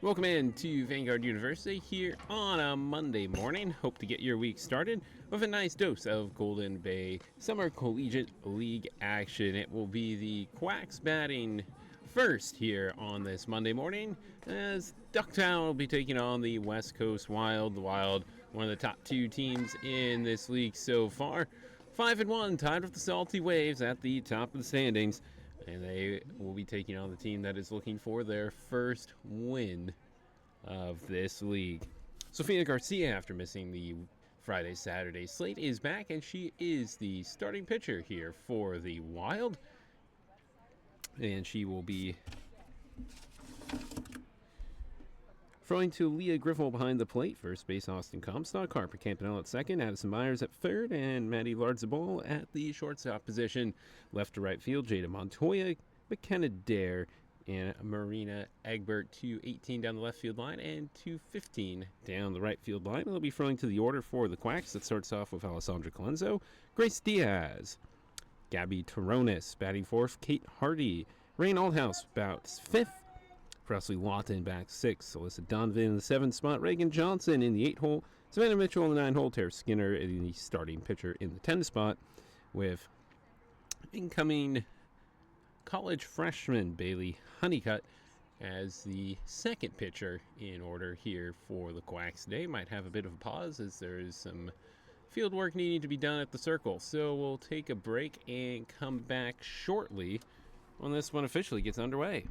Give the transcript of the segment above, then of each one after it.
Welcome in to Vanguard University here on a Monday morning. Hope to get your week started with a nice dose of Golden Bay Summer Collegiate League action. It will be the Quacks batting first here on this Monday morning, as Ducktown will be taking on the West Coast Wild. The Wild, one of the top two teams in this league so far. 5-1, tied with the Salty Waves at the top of the standings. And they will be taking on the team that is looking for their first win of this league. Sofia Garcia, after missing the Friday-Saturday slate, is back, and she is the starting pitcher here for the Wild. And she will be throwing to Leah Griffel behind the plate. First base, Austin Comstock. Harper Campanella at second. Addison Myers at third. And Maddie Lardzabal at the shortstop position. Left to right field, Jada Montoya, McKenna Dare, and Marina Egbert. 2-18 down the left field line and 2-15 down the right field line. They'll be throwing to the order for the Quacks. That starts off with Alessandra Colenso, Grace Diaz, Gabby Toronis batting fourth, Kate Hardy, Rain Althouse bats fifth, Presley Lawton back sixth, Alyssa Donovan in the seventh spot, Reagan Johnson in the 8 hole, Savannah Mitchell in the 9 hole, Tara Skinner in the starting pitcher in the 10 spot, with incoming college freshman Bailey Honeycutt as the second pitcher in order here for the Quacks today. Might have a bit of a pause as there is some field work needing to be done at the circle. So we'll take a break and come back shortly when this one officially gets underway.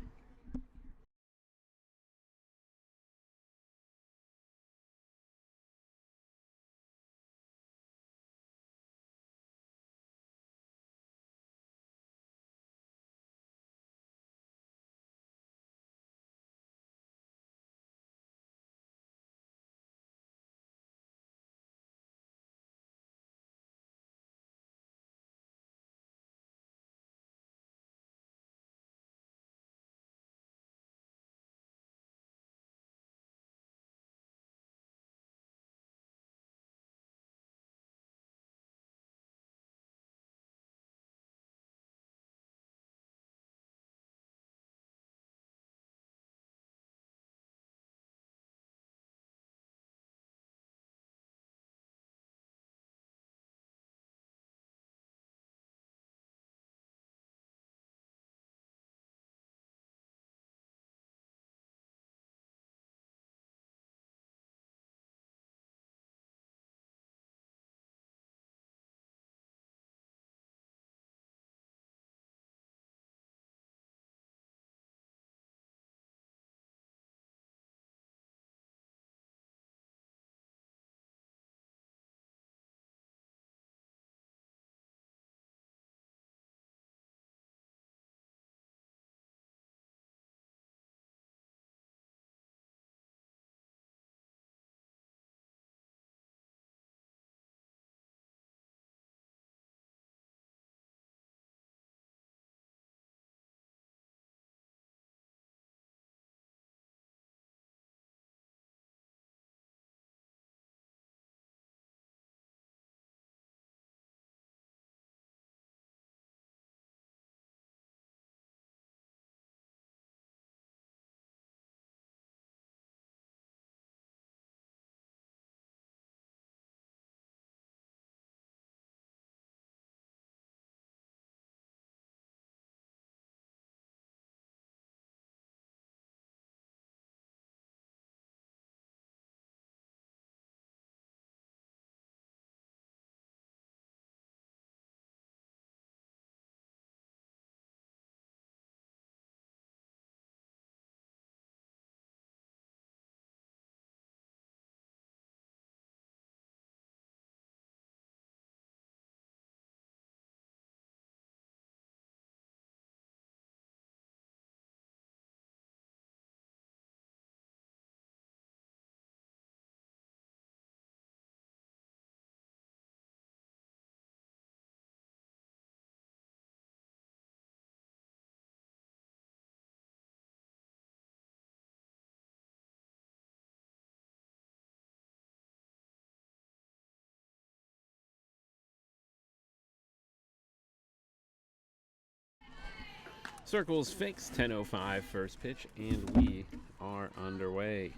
Circles fixed, 10:05 first pitch, and we are underway.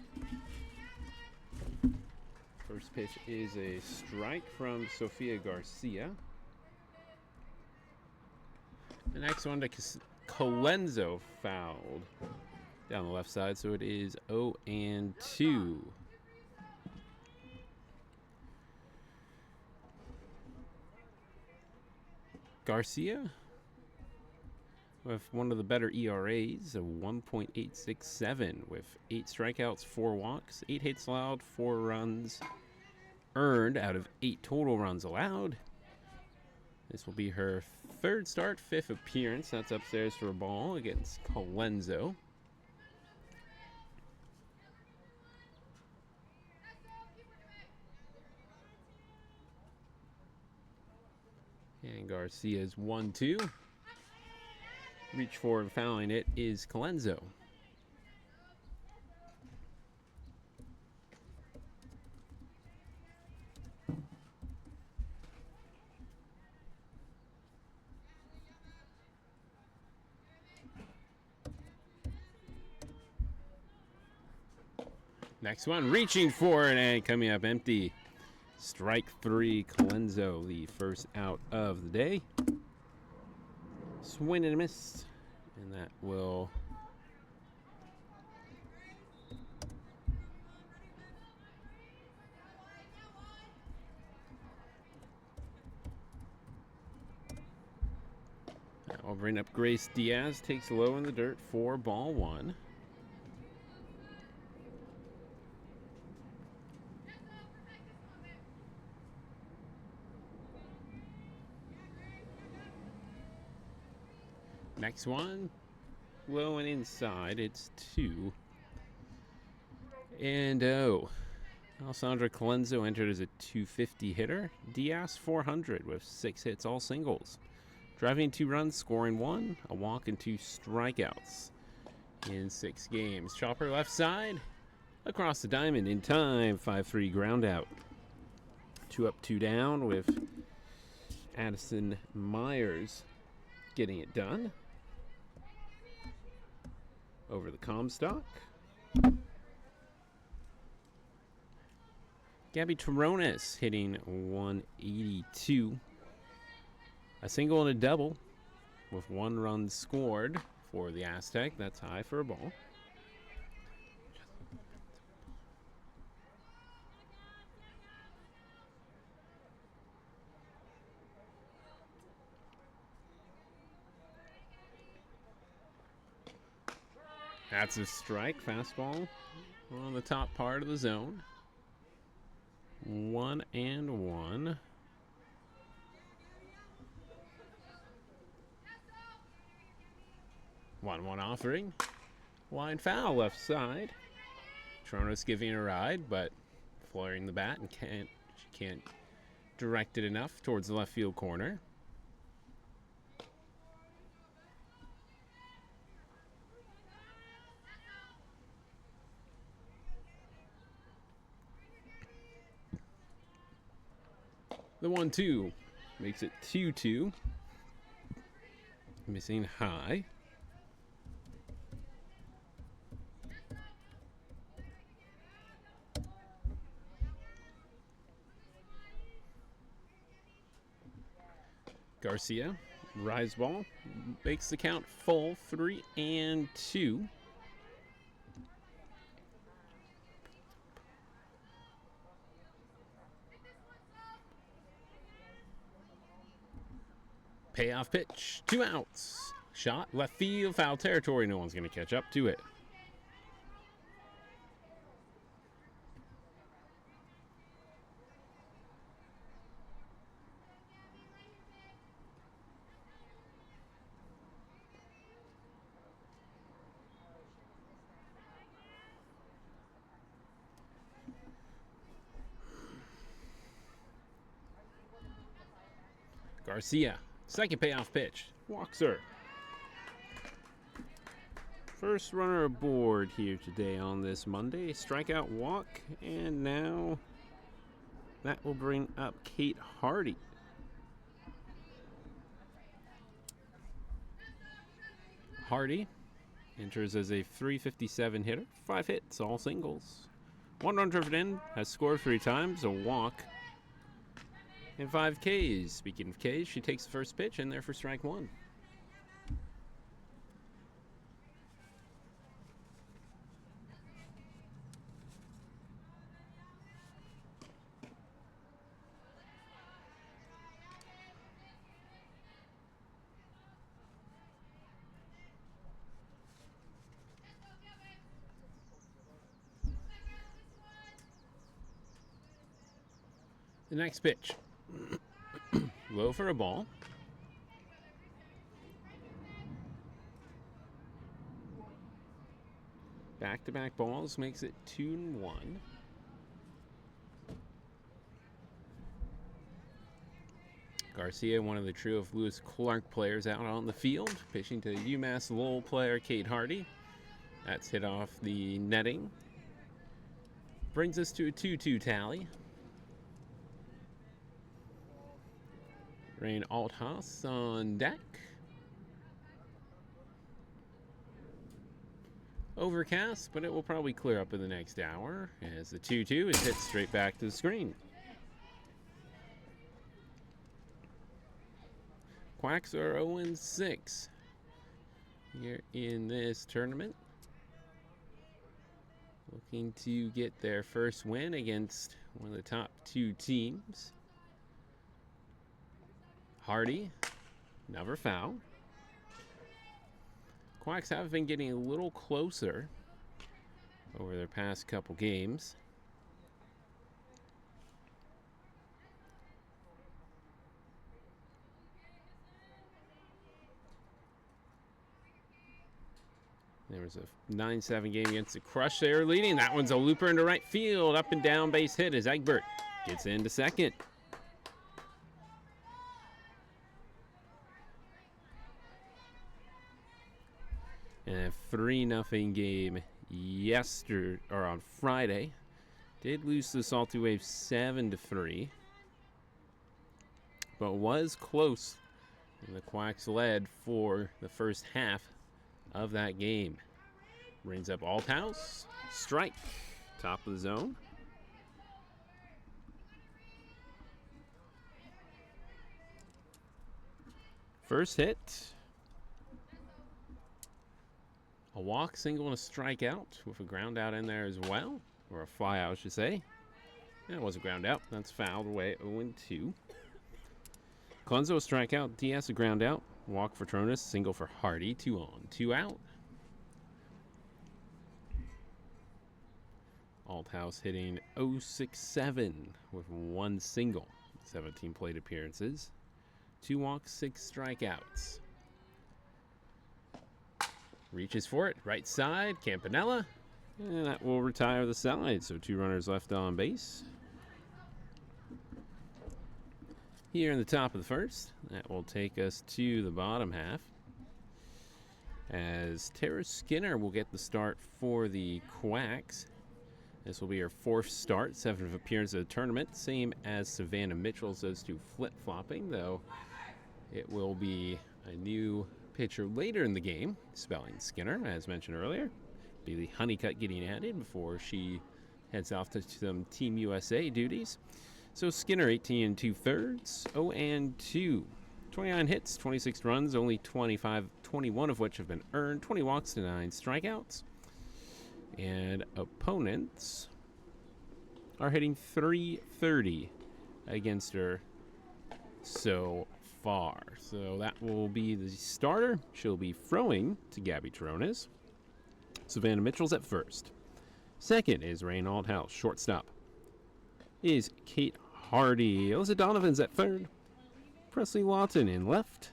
First pitch is a strike from Sofia Garcia. The next one to Colenso, fouled down the left side, so it is 0-2. Garcia with one of the better ERAs, a 1.867 with 8 strikeouts, 4 walks, 8 hits allowed, 4 runs earned out of 8 total runs allowed. This will be her 3rd start, 5th appearance. That's upstairs for a ball against Colenso. And Garcia's 1-2. Reach for and fouling it is Colenso. Next one, reaching for it and coming up empty. Strike 3, Colenso, the first out of the day. Swing and a miss, and that will bring up Grace Diaz. Takes low in the dirt for ball 1. Next one, low and inside. It's 2-0. Alessandra Colenso entered as a 250 hitter. Diaz 400 with 6 hits, all singles. Driving 2 runs, scoring 1, a walk, and 2 strikeouts in 6 games. Chopper left side, across the diamond in time. 5-3 ground out. 2 up, 2 down with Addison Myers getting it done. Over the Comstock. Gabby Terrones hitting 182. A single and a double with 1 run scored for the Aztec. That's high for a ball. That's a strike. Fastball on the top part of the zone. 1-1. One offering. Line foul left side. Tronos giving a ride, but flaring the bat and she can't direct it enough towards the left field corner. The 1-2 makes it 2-2. Missing high. Garcia, rise ball, makes the count full, 3-2. Payoff pitch, 2 outs. Shot, left field, foul territory. No one's going to catch up to it. Garcia, second payoff pitch, walks her. First runner aboard here today on this Monday. Strikeout, walk, and now that will bring up Kate Hardy. Hardy Enters as a .357 hitter, 5 hits, all singles. 1 run driven in, has scored 3 times, a walk, and 5 Ks. Speaking of Ks, she takes the first pitch in there for strike 1. The next pitch. Low for a ball. Back-to-back balls makes it 2-1. Garcia, one of the trio of Lewis Clark players out on the field, pitching to UMass Lowell player Kate Hardy. That's hit off the netting. Brings us to a 2-2 tally. Rain Althaus on deck. Overcast, but it will probably clear up in the next hour as the 2-2 is hit straight back to the screen. Quacks are 0-6 here in this tournament. Looking to get their first win against one of the top 2 teams. Hardy, never foul. Quacks have been getting a little closer over their past couple games. There was a 9-7 game against the Crush there leading. That one's a looper into right field. Up and down base hit as Egbert gets into second. And a 3-0 game on Friday. Did lose to the Salty Wave 7-3. But was close. And the Quacks led for the first half of that game. Brings up Althaus. Strike. Top of the zone. First hit. A walk, single, and a strikeout with a ground out in there as well. Or a fly out, I should say. That was a ground out. That's fouled away 0-2. Clenzo, a strikeout. DS, a ground out. Walk for Tronis, single for Hardy. 2 on, 2 out. Althaus hitting .067 with 1 single. 17 plate appearances. 2 walks, 6 strikeouts. Reaches for it, right side, Campanella, and that will retire the side. So 2 runners left on base. Here in the top of the first, that will take us to the bottom half. As Tara Skinner will get the start for the Quacks. This will be her 4th start, 7th appearance of the tournament, same as Savannah Mitchell's. Those 2 flip-flopping, though it will be a new pitcher later in the game, spelling Skinner, as mentioned earlier. Bailey Honeycutt getting added before she heads off to some Team USA duties. So Skinner, 18 2/3, 0-2. 29 hits, 26 runs, only 21 of which have been earned, 20 walks to 9 strikeouts. And opponents are hitting .330 against her so far. So that will be the starter. She'll be throwing to Gabby Tarones. Savannah Mitchell's at first. Second is Rain Althaus. Shortstop is Kate Hardy. Alyssa Donovan's at third. Presley Lawton in left.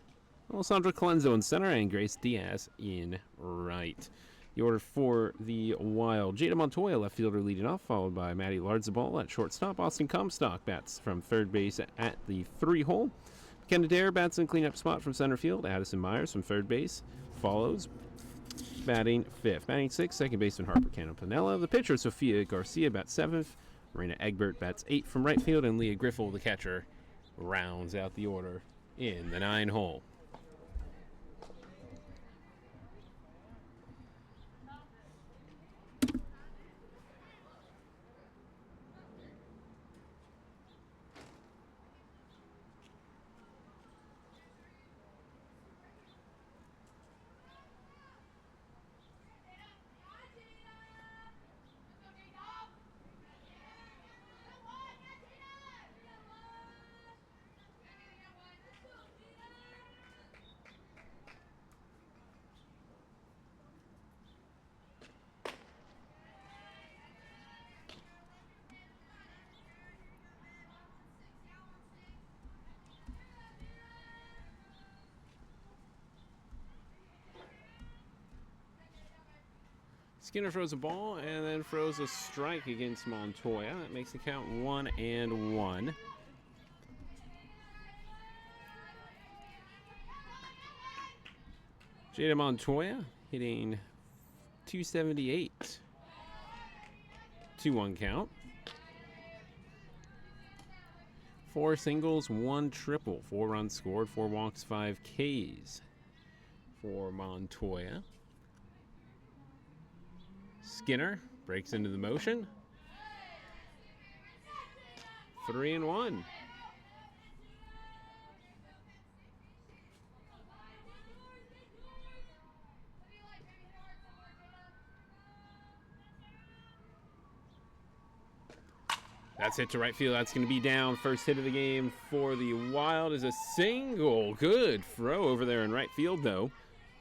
Alessandra Clenzo in center. And Grace Diaz in right. The order for the Wild. Jada Montoya, left fielder, leading off, followed by Maddie Lardzabal at shortstop. Austin Comstock bats from third base at the 3-hole. McKenna Dare bats in cleanup spot from center field. Addison Myers from third base follows, batting 5th. Batting 6th, second baseman Harper Campanella. The pitcher, Sophia Garcia, bats 7th. Marina Egbert bats 8th from right field. And Leah Griffel, the catcher, rounds out the order in the 9-hole. Skinner throws a ball and then throws a strike against Montoya. That makes the count 1-1. Jada Montoya hitting 278. 2-1 count. 4 singles, 1 triple. 4 runs scored, 4 walks, 5 Ks for Montoya. Skinner breaks into the motion. 3-1. That's hit to right field. That's going to be down. First hit of the game for the Wild is a single. Good throw over there in right field, though.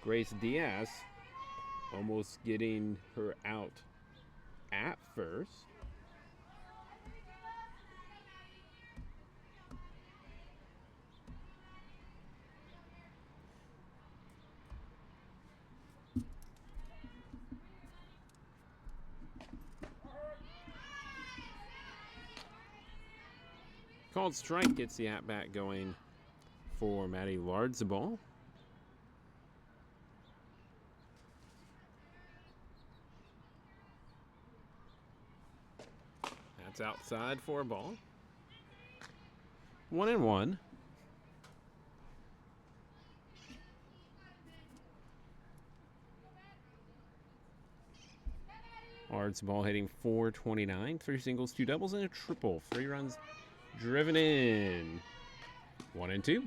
Grace Diaz almost getting her out at first. Called strike gets the at-bat going for Maddie Lardzabal. That's outside for a ball. 1-1. Lardzabal hitting .429, 3 singles, 2 doubles, and a triple. 3 runs driven in. 1-2.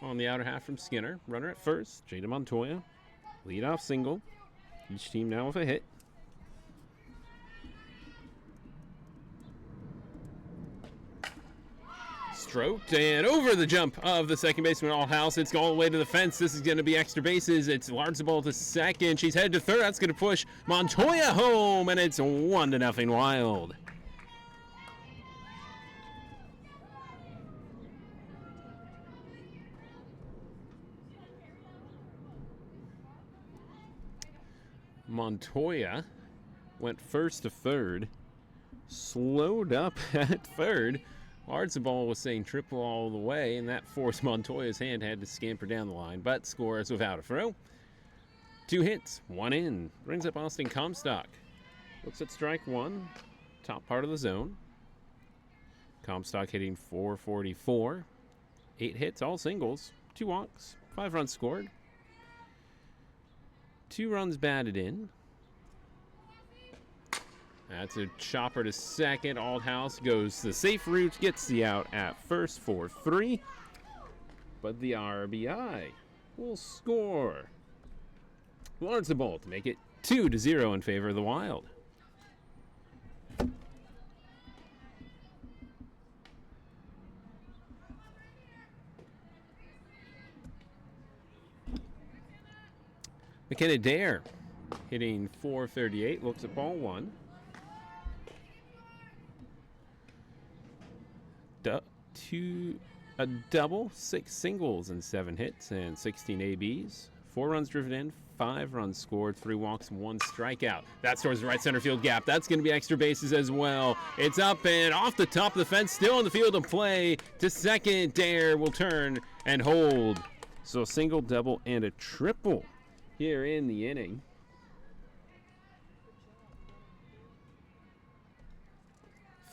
On the outer half from Skinner. Runner at first. Jada Montoya. Leadoff single. Each team now with a hit. Stroked and over the jump of the second baseman Althouse. It's all the way to the fence. This is going to be extra bases. It's Lardzabal to second. She's headed to third. That's going to push Montoya home, and it's 1-0 Wild. Montoya went first to third, slowed up at third. Lardzabal was saying triple all the way, and that forced Montoya's hand, had to scamper down the line, but scores without a throw. 2 hits, 1 in. Brings up Austin Comstock. Looks at strike 1, top part of the zone. Comstock hitting .444. 8 hits, all singles, 2 walks, 5 runs scored. 2 runs batted in. That's a chopper to second. Althouse goes the safe route, gets the out at first for 3. But the RBI will score. Lardzabal to make it 2-0 in favor of the Wild. McKenna Dare hitting .438, looks at ball 1. A double, 6 singles, and 7 hits, and 16 ABs. 4 runs driven in, 5 runs scored, 3 walks, 1 strikeout. That towards the right center field gap. That's going to be extra bases as well. It's up and off the top of the fence, still in the field of play. To second, Dare will turn and hold. So a single, double, and a triple here in the inning.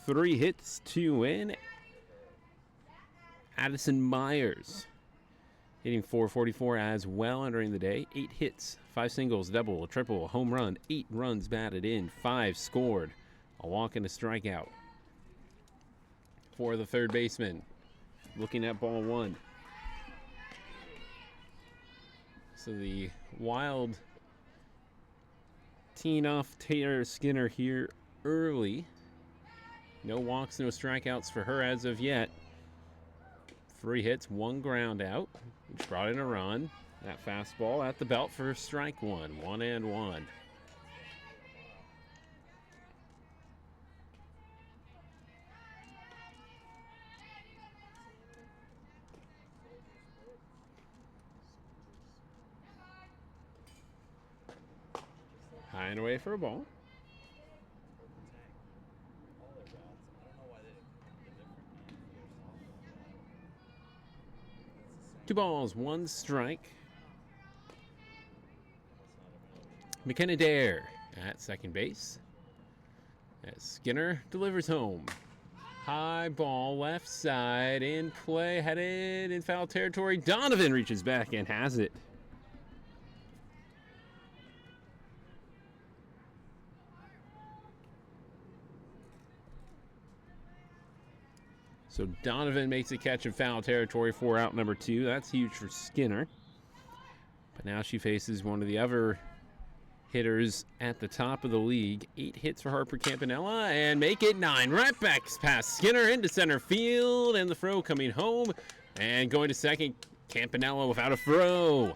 Three hits, 2 in. Addison Myers hitting .444 as well entering the day. 8 hits, 5 singles, double, a triple, a home run, 8 runs batted in, 5 scored, a walk and a strikeout for the third baseman. Looking at ball 1. So the Wild teeing off Taylor Skinner here early. No walks, no strikeouts for her as of yet. 3 hits, 1 ground out, which brought in a run. That fastball at the belt for strike 1, 1-1. High and away for a ball. 2 balls, 1 strike. McKenna Dare at second base. As Skinner delivers home. High ball, left side, in play, headed in foul territory. Donovan reaches back and has it. So Donovan makes a catch in foul territory for out number 2. That's huge for Skinner. But now she faces one of the other hitters at the top of the league. 8 hits for Harper Campanella and make it 9. Right back past Skinner into center field, and the throw coming home and going to second. Campanella without a throw.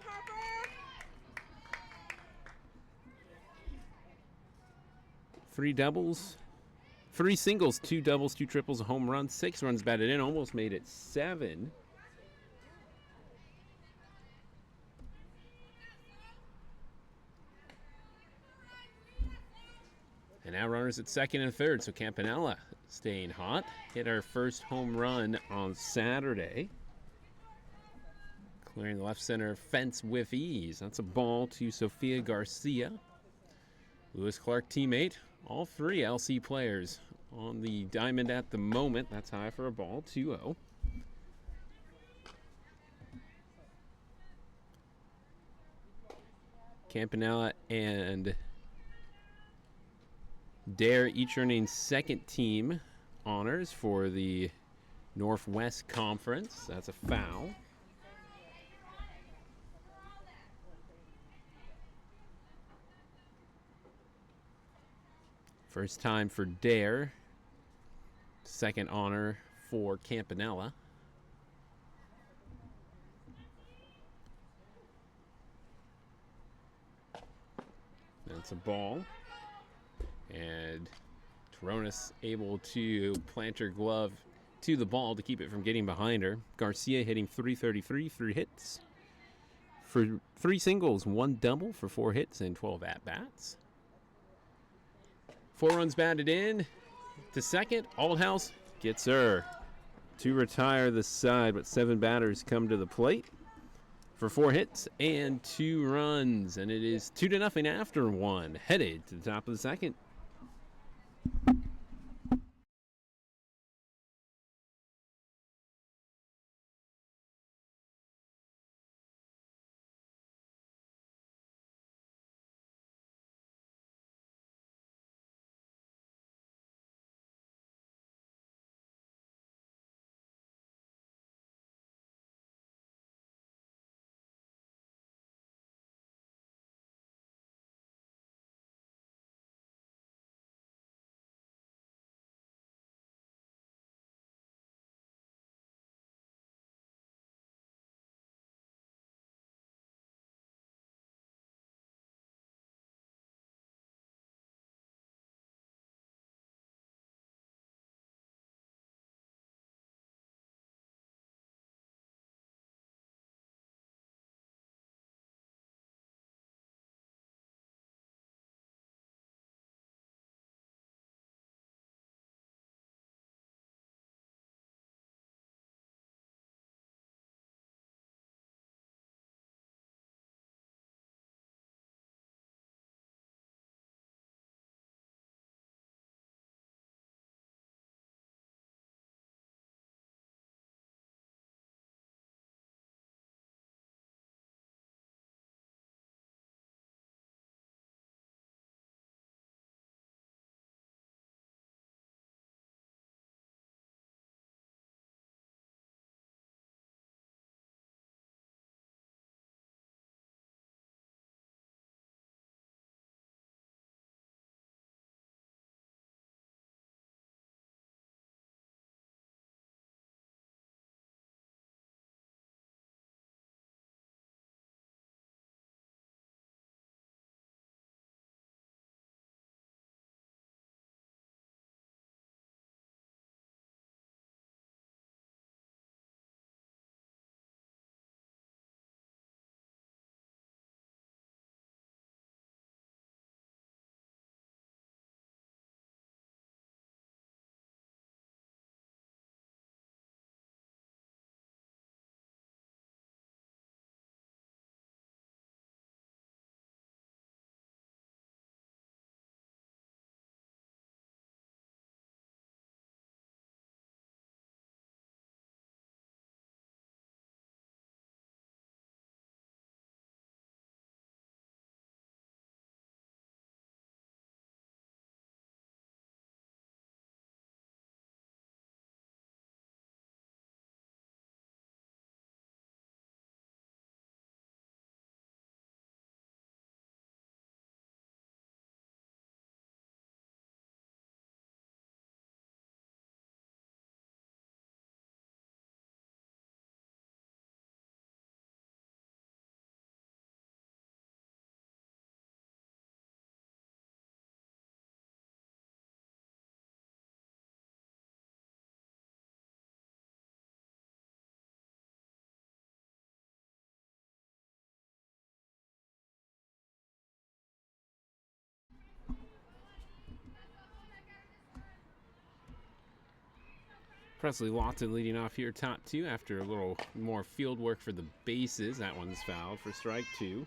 Three doubles, 3 singles, 2 doubles, 2 triples, a home run, 6 runs batted in, almost made it 7. And now runners at second and third, so Campanella staying hot. Hit our first home run on Saturday. Clearing the left center fence with ease. That's a ball to Sofia Garcia. Lewis Clark teammate. All 3 LC players on the diamond at the moment. That's high for a ball, 2-0. Campanella and Dare each earning second team honors for the Northwest Conference. That's a foul. First time for Dare. Second honor for Campanella. That's a ball. And Toronis able to plant her glove to the ball to keep it from getting behind her. Garcia hitting .333, 3 hits for 3 singles, 1 double for 4 hits and 12 at-bats. 4 runs batted in to second. Aldhouse gets her to retire the side, but 7 batters come to the plate for 4 hits and 2 runs. And it is 2-0 after 1, headed to the top of the second. Presley Lawton leading off here, top two, after a little more field work for the bases. That one's fouled for strike two.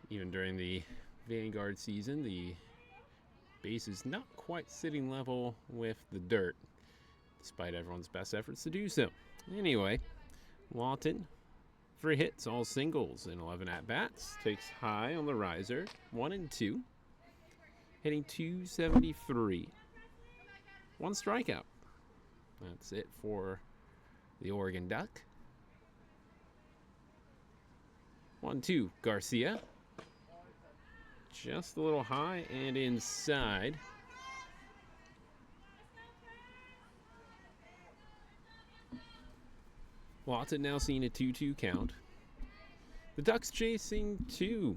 Even during the Vanguard season, the base is not quite sitting level with the dirt, despite everyone's best efforts to do so. Anyway, Lawton, 3 hits, all singles in 11 at-bats. Takes high on the riser, 1 and 2. Hitting .273. 1 strikeout. That's it for the Oregon Duck. 1-2, Garcia. Just a little high and inside. Lawton now seeing a 2-2 count. The Ducks chasing 2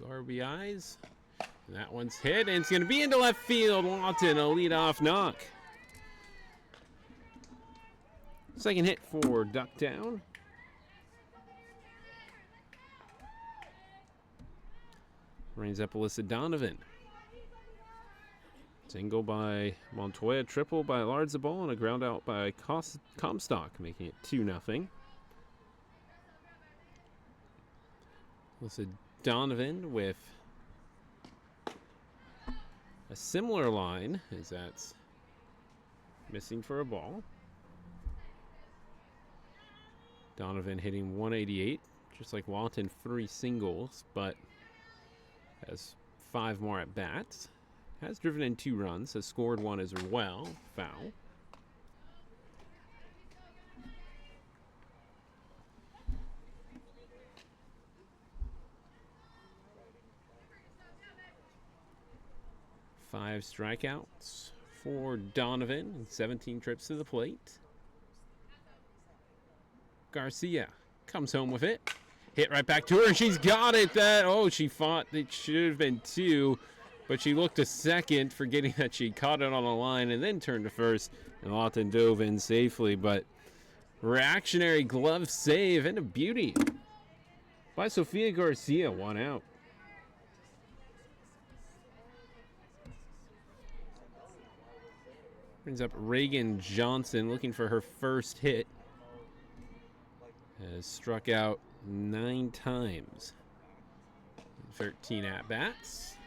RBIs. And that one's hit, and it's going to be into left field. Lawton, a leadoff knock. Second hit for Ducktown. Brings up Alyssa Donovan. Single by Montoya, triple by Larzabal, and a ground out by Comstock, making it 2-0. Alyssa Donovan with a similar line, as that's missing for a ball. Donovan hitting .188, just like Lawton, 3 singles, but has 5 more at bats. Has driven in 2 runs, has scored 1 as well. Foul. Five strikeouts for Donovan and 17 trips to the plate. Garcia comes home with it. Hit right back to her, and she's got it. She thought it should have been 2, but she looked to second, forgetting that she caught it on the line, and then turned to first, and Lawton dove in safely. But reactionary glove save and a beauty by Sofia Garcia, 1 out. Brings up Reagan Johnson, looking for her first hit. Has struck out 9 times. 13 at-bats.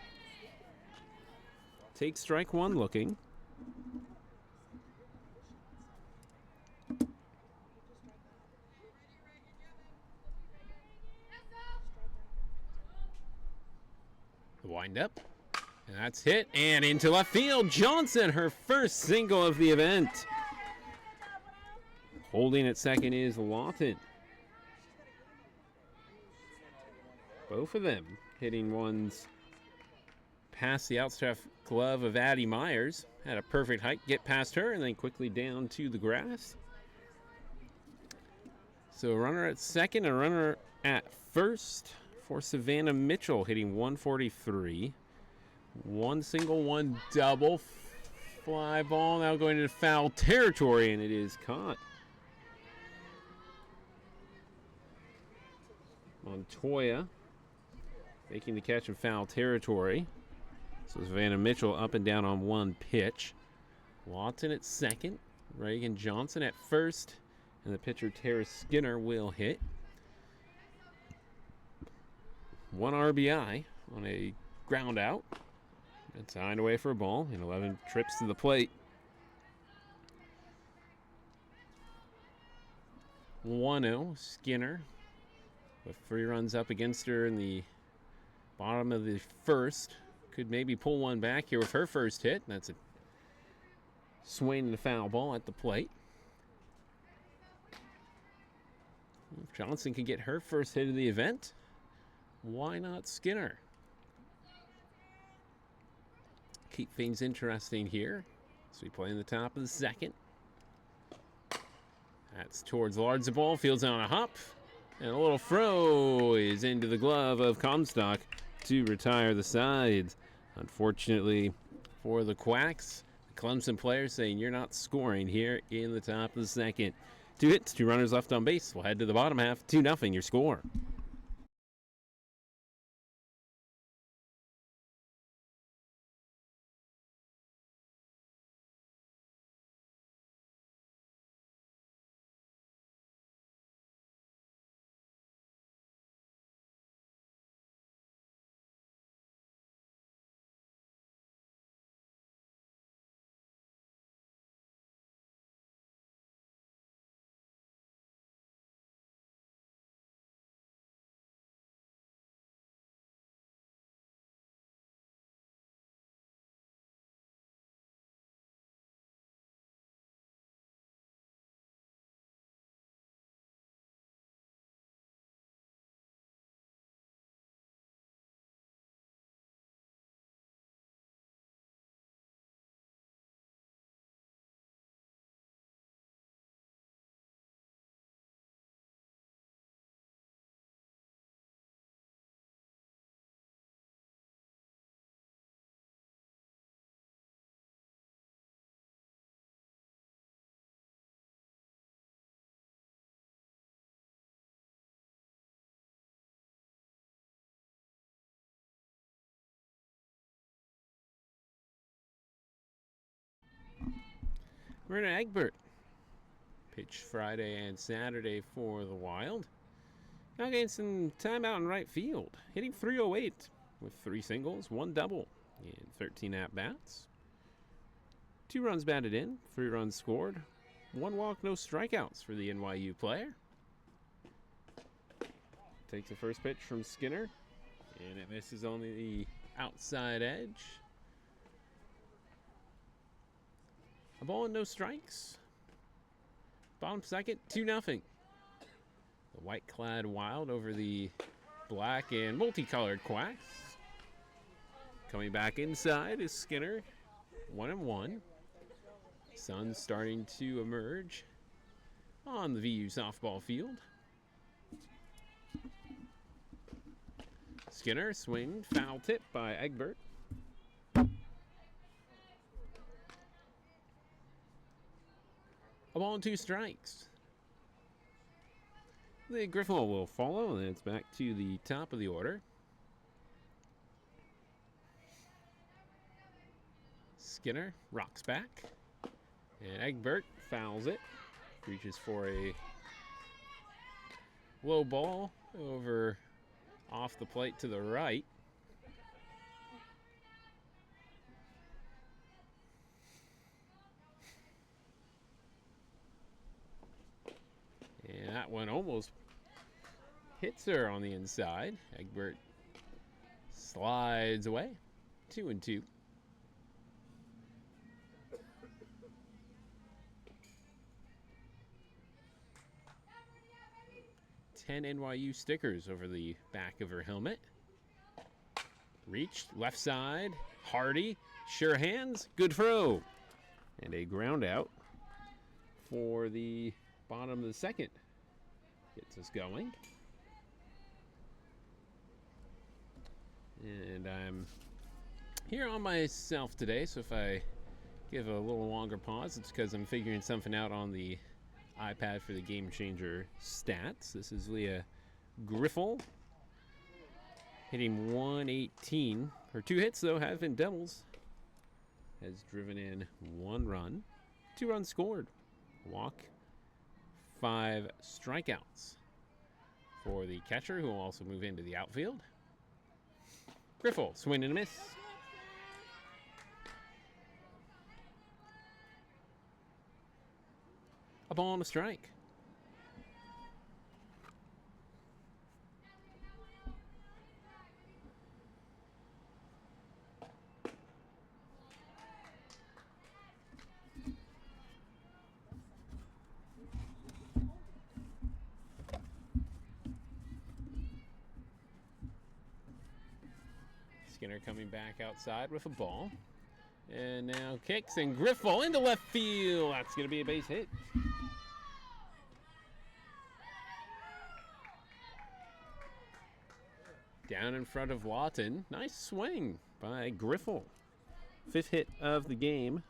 Takes strike 1 looking. The wind-up. And that's hit, and into left field. Johnson, her first single of the event. Holding at second is Lawton. Both of them hitting ones past the outstretched glove of Addie Myers. Had a perfect hike, get past her, and then quickly down to the grass. So a runner at second, a runner at first for Savannah Mitchell, hitting .143. 1 single, 1 double. Fly ball now going into foul territory, and it is caught. Montoya making the catch in foul territory. So Savannah Mitchell up and down on 1 pitch. Lawton at second. Reagan Johnson at first. And the pitcher, Tara Skinner, will hit. 1 RBI on a ground out. It's signed away for a ball and 11 trips to the plate. 1-0, Skinner with 3 runs up against her in the bottom of the first. Could maybe pull one back here with her first hit. That's a swing and a foul ball at the plate. If Johnson can get her first hit of the event, why not Skinner? Keep things interesting here as we play in the top of the second. That's towards Larzabal, fields on a hop, and a little throw is into the glove of Comstock to retire the sides. Unfortunately for the Quacks, the Clemson players saying you're not scoring here in the top of the second. 2 hits, 2 runners left on base. We'll head to the bottom half, 2-0 your score. Werner Egbert. Pitch Friday and Saturday for the Wild. Now getting some time out in right field. Hitting .308 with 3 singles, 1 double in 13 at-bats. 2 runs batted in, 3 runs scored, 1 walk, no strikeouts for the NYU player. Takes the first pitch from Skinner, and it misses on the outside edge. A ball and no strikes. Bottom second, 2-0. The white-clad Wild over the black and multicolored Quacks. Coming back inside is Skinner, 1-1. Sun starting to emerge on the VU softball field. Skinner swing, foul tip by Egbert. A ball and 2 strikes. The Griffin will follow, and it's back to the top of the order. Skinner rocks back, and Egbert fouls it. Reaches for a low ball over off the plate to the right. And that one almost hits her on the inside. Egbert slides away. 2-2. 10 NYU stickers over the back of her helmet. Reached, left side, Hardy, sure hands, good throw. And a ground out for the bottom of the second. Gets us going. And I'm here on myself today, so if I give a little longer pause, it's because I'm figuring something out on the iPad for the Game Changer stats. This is Leah Griffel hitting 118. Her 2 hits, though, have been doubles. Has driven in 1 run. 2 runs scored. Walk. 5 strikeouts for the catcher, who will also move into the outfield. Griffel, swing and a miss. A ball and a strike. Skinner coming back outside with a ball. And now kicks, and Griffel into left field. That's going to be a base hit. Down in front of Lawton. Nice swing by Griffel. 5th hit of the game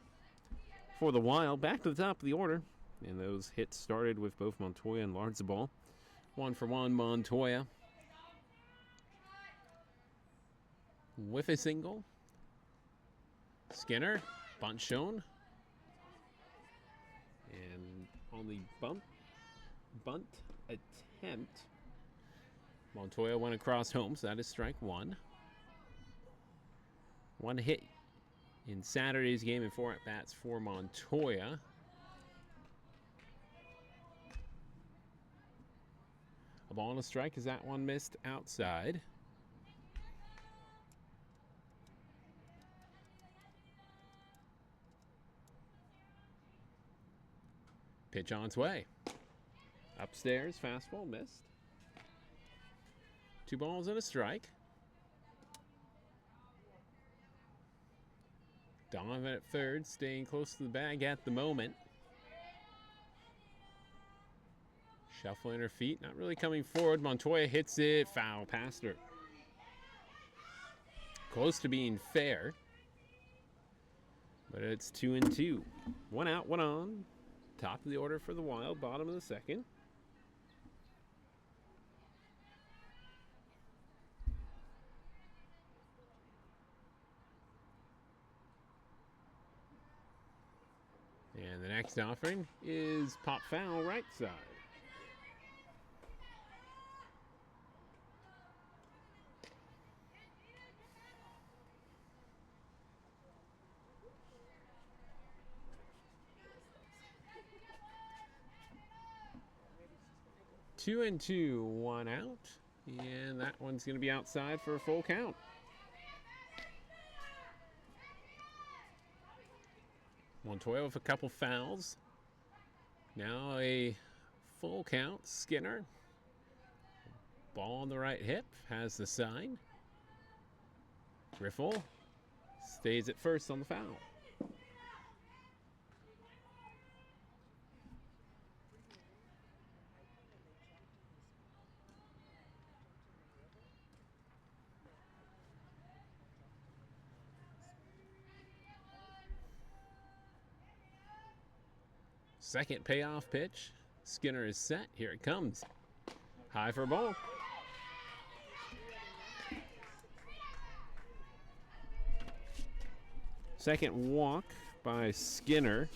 for the Wild. Back to the top of the order. And those hits started with both Montoya and Lardzabal. 1-for-1 Montoya with a single. Skinner, bunt shown. And on the bunt attempt, Montoya went across home, so that is strike 1. 1 hit in Saturday's game and 4 at-bats for Montoya. A ball and a strike as that one missed outside. Pitch on its way. Upstairs, fastball, missed. 2 balls and a strike. Donovan at third, staying close to the bag at the moment. Shuffling her feet, not really coming forward. Montoya hits it, foul past her. Close to being fair. But it's 2-2. 1 out, 1 on. Top of the order for the Wild, bottom of the second. And the Next offering is pop foul right side. Two and two, one out. And that one's going to be outside for a full count. Montoya with a couple fouls. Now a full count. Skinner. Ball on the right hip. Has the sign. Griffel stays at first on the foul. Second payoff pitch. Skinner is set. Here it comes. High for a ball. Second walk by Skinner.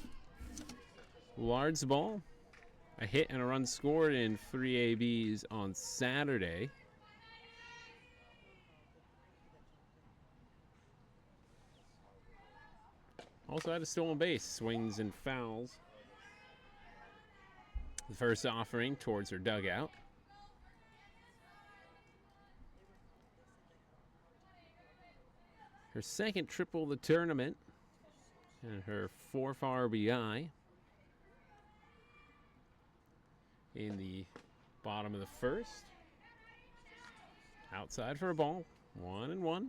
Lard's ball. A hit and a run scored in 3 ABs on Saturday. Also had a stolen base. Swings and fouls. The first offering towards her dugout. Her second triple of the tournament. And her 4th RBI. In the bottom of the first. Outside for a ball. 1-1.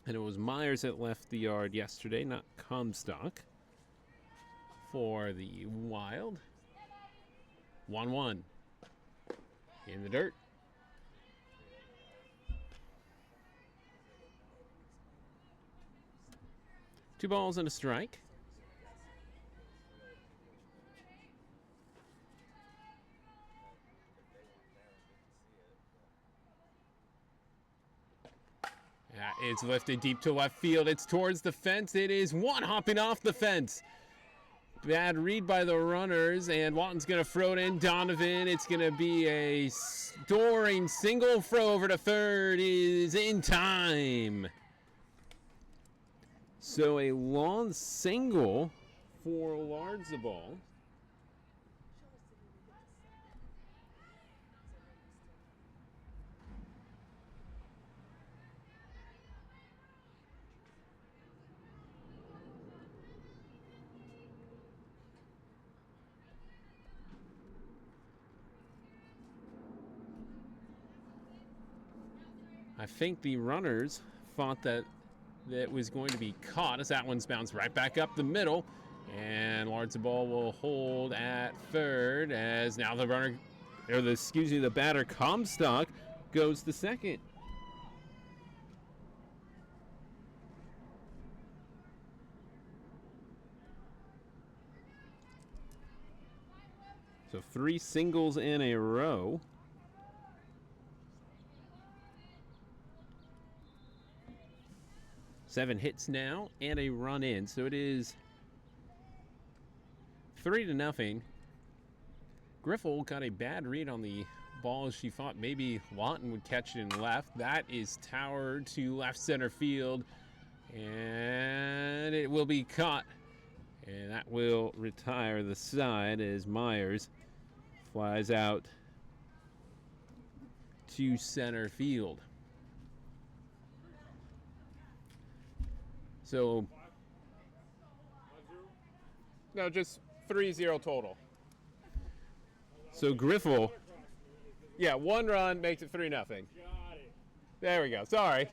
And it was Myers that left the yard yesterday, not Comstock. For the Wild. 1-1. In the dirt. Two balls and a strike. That is lifted deep to left field. It's towards the fence. It is one hopping off the fence. Bad read by the runners, and Watton's going to throw it in. Donovan, it's going to be a soaring single throw over to third. Is in time. So a long single for Lard's-the-ball. I think the runners thought that was going to be caught as that one's bounced right back up the middle. And Lard's-the-ball will hold at third as now the runner, or the batter Comstock goes to second. So 3 singles in a row. Seven hits now and a run in. So it is 3-0. Griffel got a bad read on the ball. She thought maybe Lawton would catch it in left. That is towered to left center field. And it will be caught. And that will retire the side as Myers flies out to center field. So, no, just 3-0 total. So Griffel, yeah, 1 run makes it 3-0. There we go. Sorry.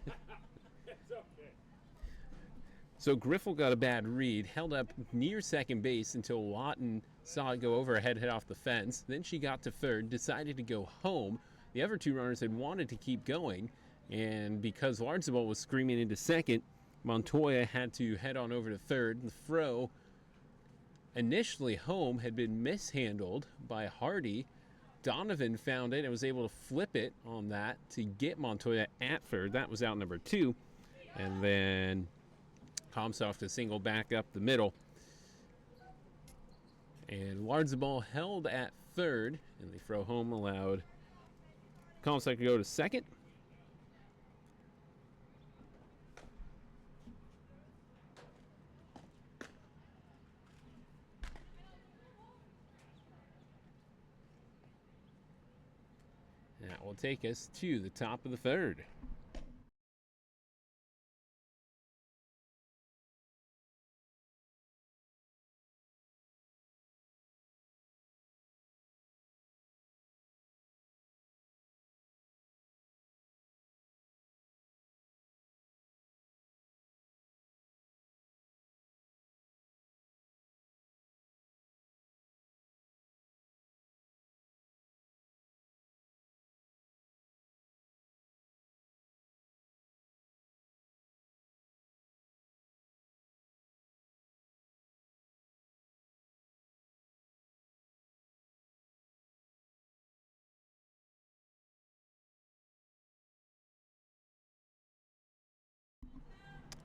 So Griffel got a bad read, held up near second base until Lawton saw it go over her head, hit off the fence. Then she got to third, decided to go home. The other 2 runners had wanted to keep going, and because Lard's-the-ball was screaming into second, Montoya had to head on over to third. The throw initially home had been mishandled by Hardy. Donovan found it and was able to flip it on that to get Montoya at third. That was out number 2. And then Comstock to single back up the middle. And Lards the ball held at third, and the throw home allowed Comstock to go to second. That will take us to the top of the third.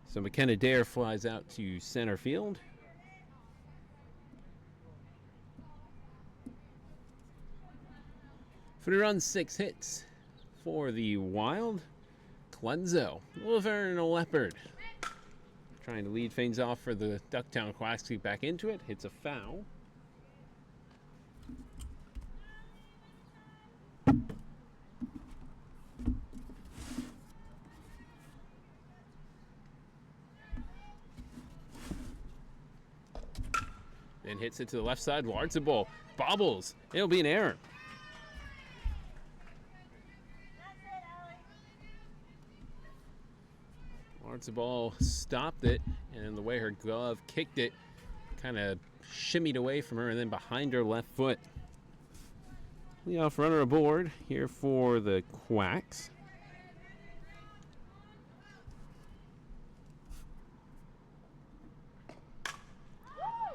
So McKenna Dare flies out to center field. Three runs, 6 hits for the Wild. Clenzo, Laverne Leopard, trying to lead things off for the Ducktown Quacks to get back into it. Hits a foul. Then hits it to the left side. Lards the ball. Bobbles. It'll be an error. Lards the ball stopped it, and the way her glove kicked it kind of shimmied away from her and then behind her left foot. Leadoff runner aboard here for the Quacks.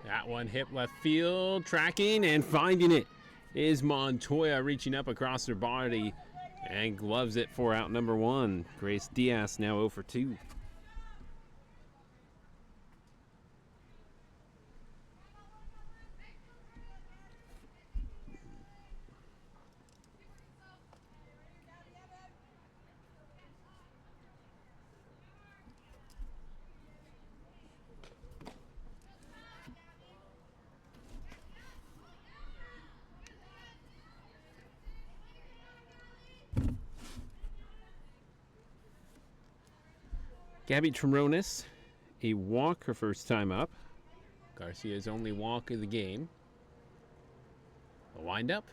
That one hit left field, tracking and finding it is Montoya, reaching up across her body and gloves it for out number 1. Grace Diaz now 0 for 2. Gabby Trononis, a walk her first time up. Garcia's only walk of the game. The windup.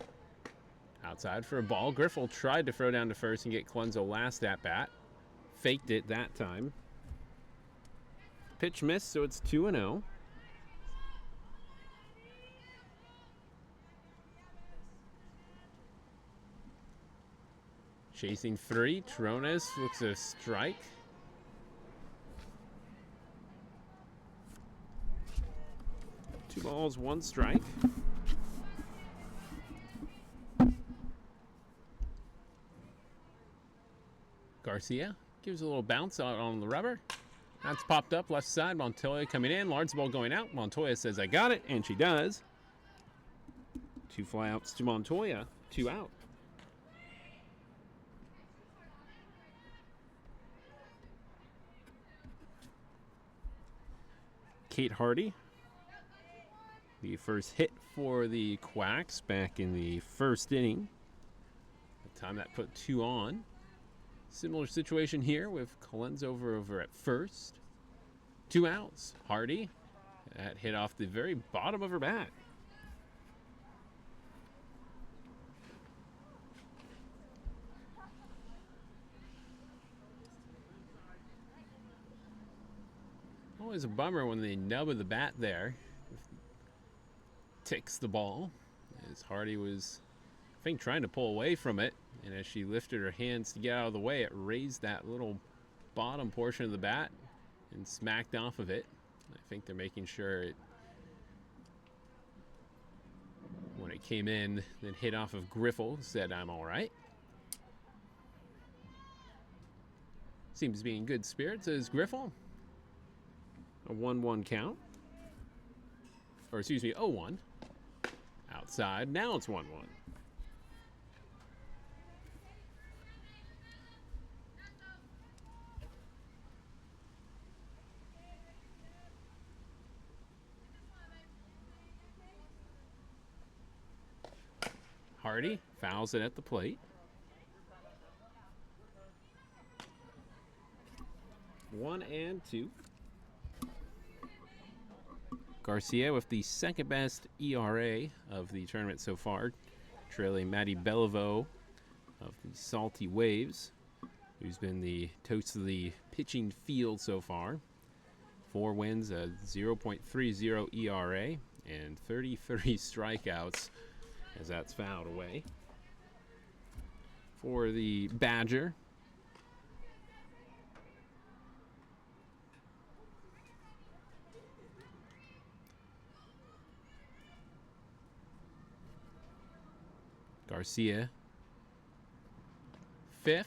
Outside for a ball. Griffel tried to throw down to first and get Clenzo last at bat. Faked it that time. Pitch missed, so it's 2-0. Chasing 3. Trononis looks a strike. 2 balls, 1 strike. Garcia gives a little bounce out on the rubber. That's popped up left side. Montoya coming in. Large ball going out. Montoya says, I got it, and she does. 2 flyouts to Montoya, 2 out. Kate Hardy, the first hit for the Quacks back in the first inning. The time that put 2 on. Similar situation here with Collins over at first. 2 outs. Hardy, that hit off the very bottom of her bat. Always a bummer when the nub of the bat there ticks the ball, as Hardy was, I think, trying to pull away from it, and as she lifted her hands to get out of the way, it raised that little bottom portion of the bat and smacked off of it. I think they're making sure it, when it came in, then hit off of Griffel, said, I'm all right. Seems to be in good spirits as Griffel. A 1-1 count. Or excuse me, 0-1. outside. Now it's 1-1. Hardy fouls it at the plate. 1-2. Garcia with the second best ERA of the tournament so far, trailing Matty Beliveau of the Salty Waves, who's been the toast of the pitching field so far. 4 wins, a 0.30 ERA, and 33 strikeouts as that's fouled away. For the Badger, Garcia, 5th,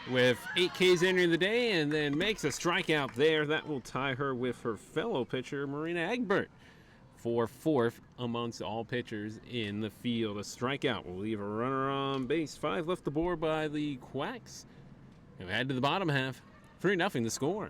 with 8 Ks entering the day, and then makes a strikeout there. That will tie her with her fellow pitcher, Marina Egbert, for 4th amongst all pitchers in the field. A strikeout will leave a runner on base. 5 left the board by the Quacks. And we head to the bottom half. 3-0 the score.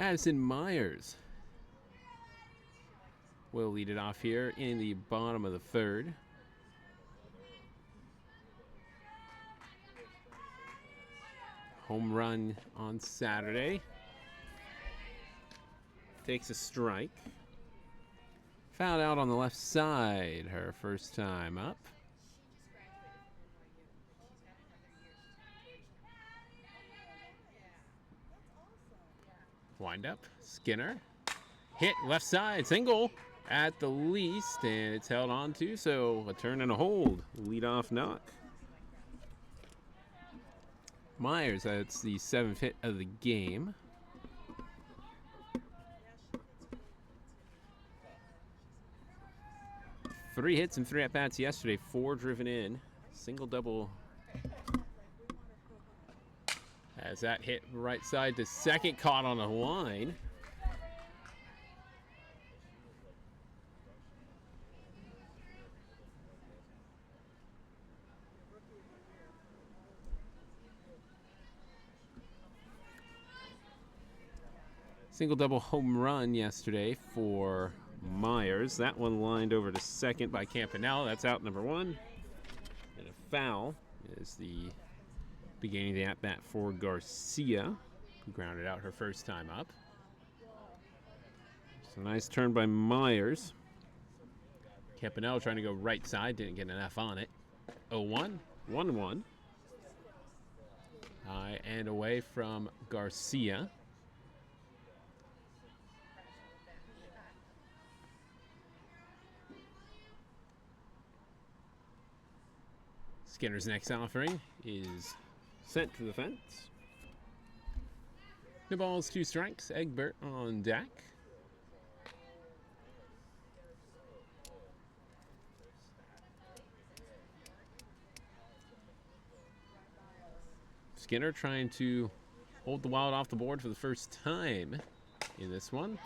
Addison Myers will lead it off here in the bottom of the 3rd. Home run on Saturday. Takes a strike. Fouled out on the left side her first time up. Wind up, Skinner. Hit left side, single at the least, and it's held on to, so a turn and a hold. Leadoff knock. Myers, that's the 7th hit of the game. Three hits and 3 at-bats yesterday, 4 driven in. Single double. As that hit right side to second, caught on a line. Single double home run yesterday for Myers. That one lined over to second by Campanella. That's out number 1. And a foul is the beginning of the at-bat for Garcia, who grounded out her first time up. It's a nice turn by Myers. Campanella trying to go right side, didn't get enough on it. 0-1, 1-1. High and away from Garcia. Skinner's next offering is sent to the fence. No balls, 2 strikes. Egbert on deck. Skinner trying to hold the Wild off the board for the first time in this one.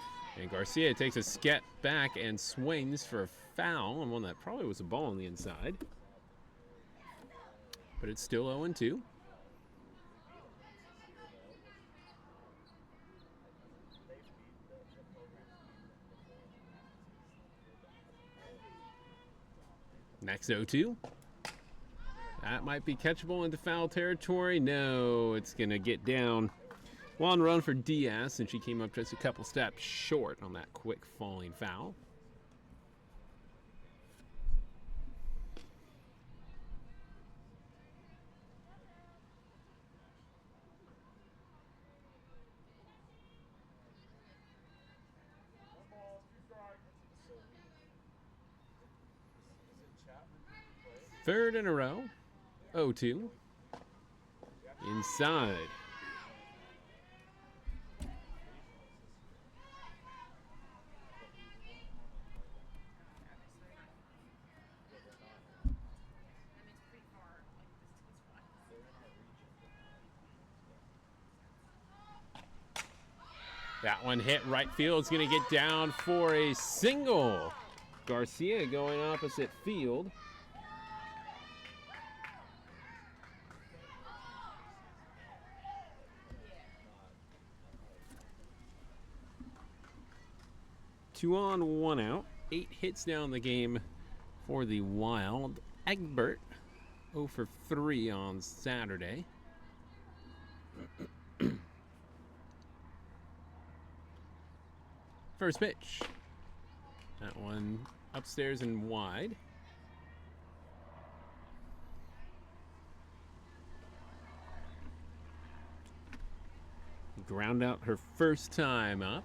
And Garcia takes a step back and swings for a foul on one that probably was a ball on the inside. But it's still 0-2. Next 0-2. That might be catchable into foul territory. No, it's going to get down. Long run for Diaz, and she came up just a couple steps short on that quick falling foul. Third in a row. 0-2. Inside. That one hit right field. It's going to get down for a single. Garcia going opposite field. Two on, one out. 8 hits down the game for the Wild. Egbert 0 for 3 on Saturday. First pitch. That one upstairs and wide. Ground out her first time up.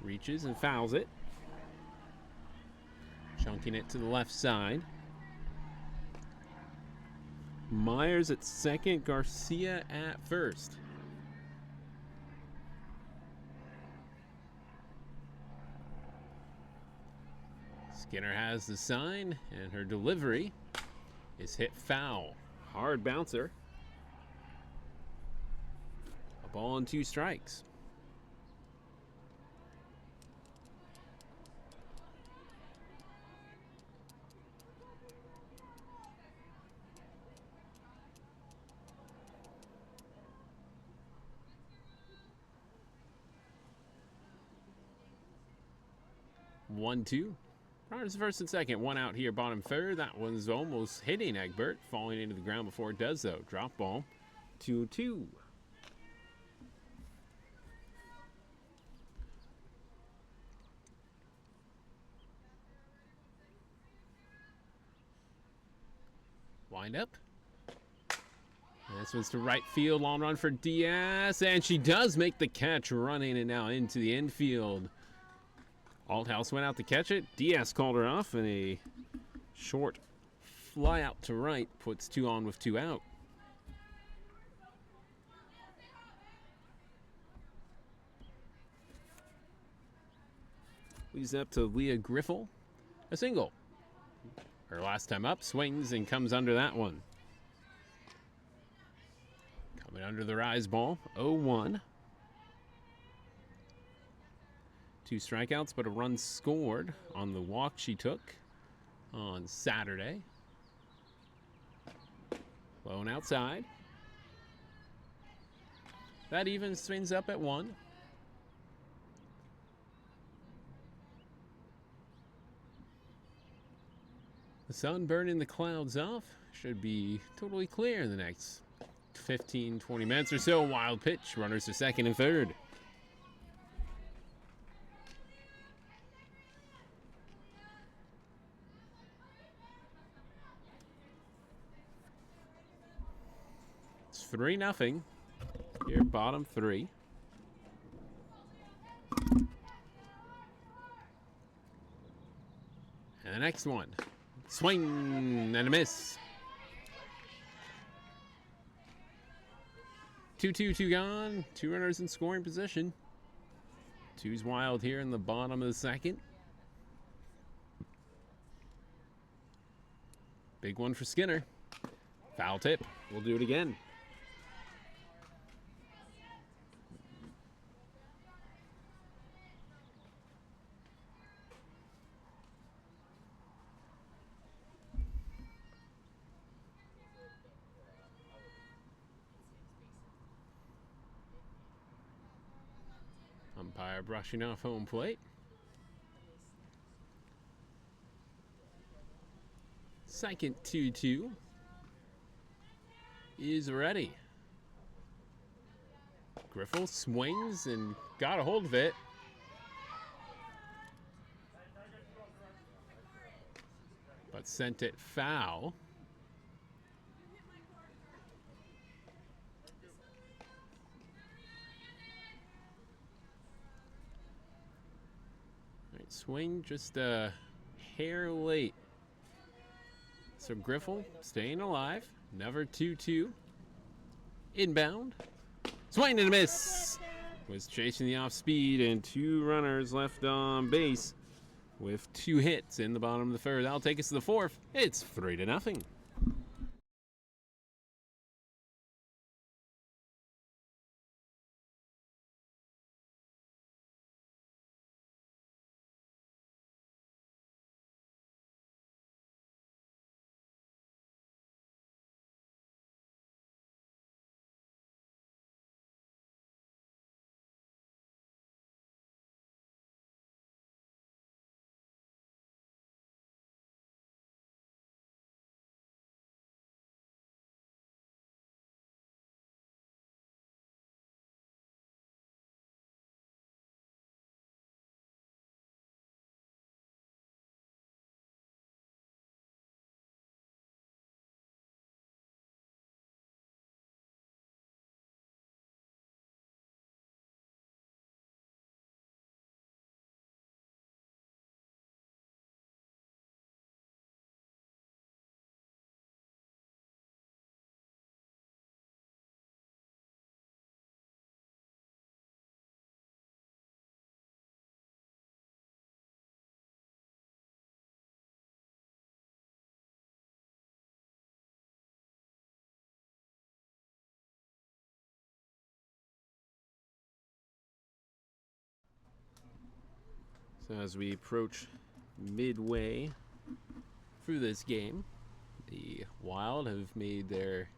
Reaches and fouls it. Chunking it to the left side. Myers at second, Garcia at first. Skinner has the sign, and her delivery is hit foul. Hard bouncer. A ball and 2 strikes. One, two. Runners first and second. One out here, bottom third. That one's almost hitting Egbert. Falling into the ground before it does, though. Drop ball. 2-2. Wind up. And this one's to right field. Long run for Diaz. And she does make the catch, running and now into the infield. Althouse went out to catch it. Diaz called her off, and a short fly out to right puts 2 on with 2 out. Leads up to Leah Griffel. A single. Her last time up, swings and comes under that one. Coming under the rise ball, 0-1. 2 strikeouts, but a run scored on the walk she took on Saturday. Low and outside. That even swings up at 1. The sun burning the clouds off. Should be totally clear in the next 15, 20 minutes or so. Wild pitch. Runners to second and third. It's 3-0. Here, bottom 3. And the next one. Swing and a miss. 2-2, 2 gone. 2 runners in scoring position. 2's Wild here in the bottom of the second. Big one for Skinner. Foul tip. We'll do it again. Umpire brushing off home plate. Second 2-2 is ready. Griffel swings and got a hold of it. But sent it foul. Right, swing just a hair late. So Griffel staying alive. Another 2-2. Inbound. Swing and a miss. Was chasing the off speed and 2 runners left on base with 2 hits in the bottom of the third. That'll take us to the fourth. It's 3-0. So as we approach midway through this game, the Wild have made their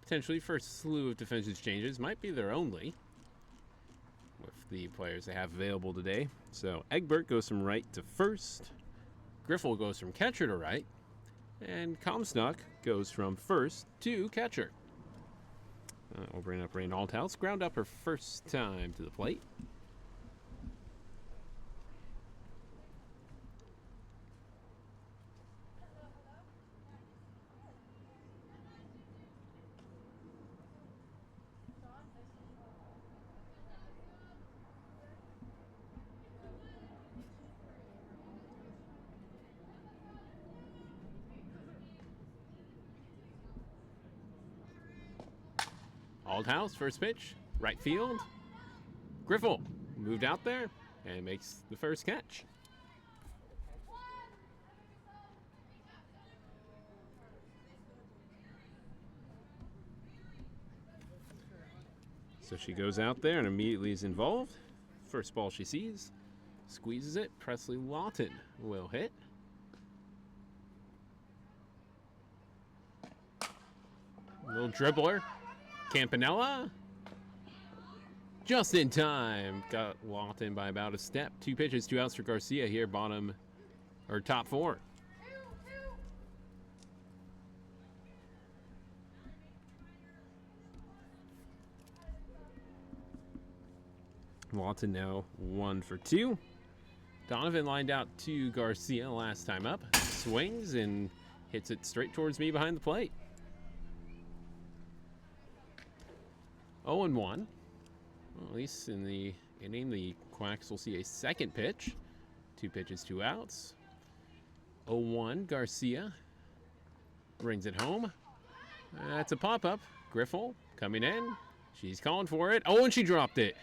potentially first slew of defensive changes. Might be their only with the players they have available today. So Egbert goes from right to first. Griffel goes from catcher to right. And Comstock goes from first to catcher. We'll bring up Rain Althouse. Ground up her first time to the plate. Althouse, first pitch, right field. Griffel moved out there and makes the first catch. So she goes out there and immediately is involved. First ball she sees, squeezes it. Presley Lawton will hit. Little dribbler. Campanella. Just in time. Got Lawton by about a step. 2 pitches, 2 outs for Garcia here, bottom or top 4. Lawton now 1 for 2. Donovan lined out to Garcia last time up. Swings and hits it straight towards me behind the plate. 0-1. Well, at least in the inning, the Quacks will see a second pitch. 2 pitches, 2 outs. 0-1, Garcia brings it home. That's a pop-up. Griffel coming in. She's calling for it. Oh, and she dropped it.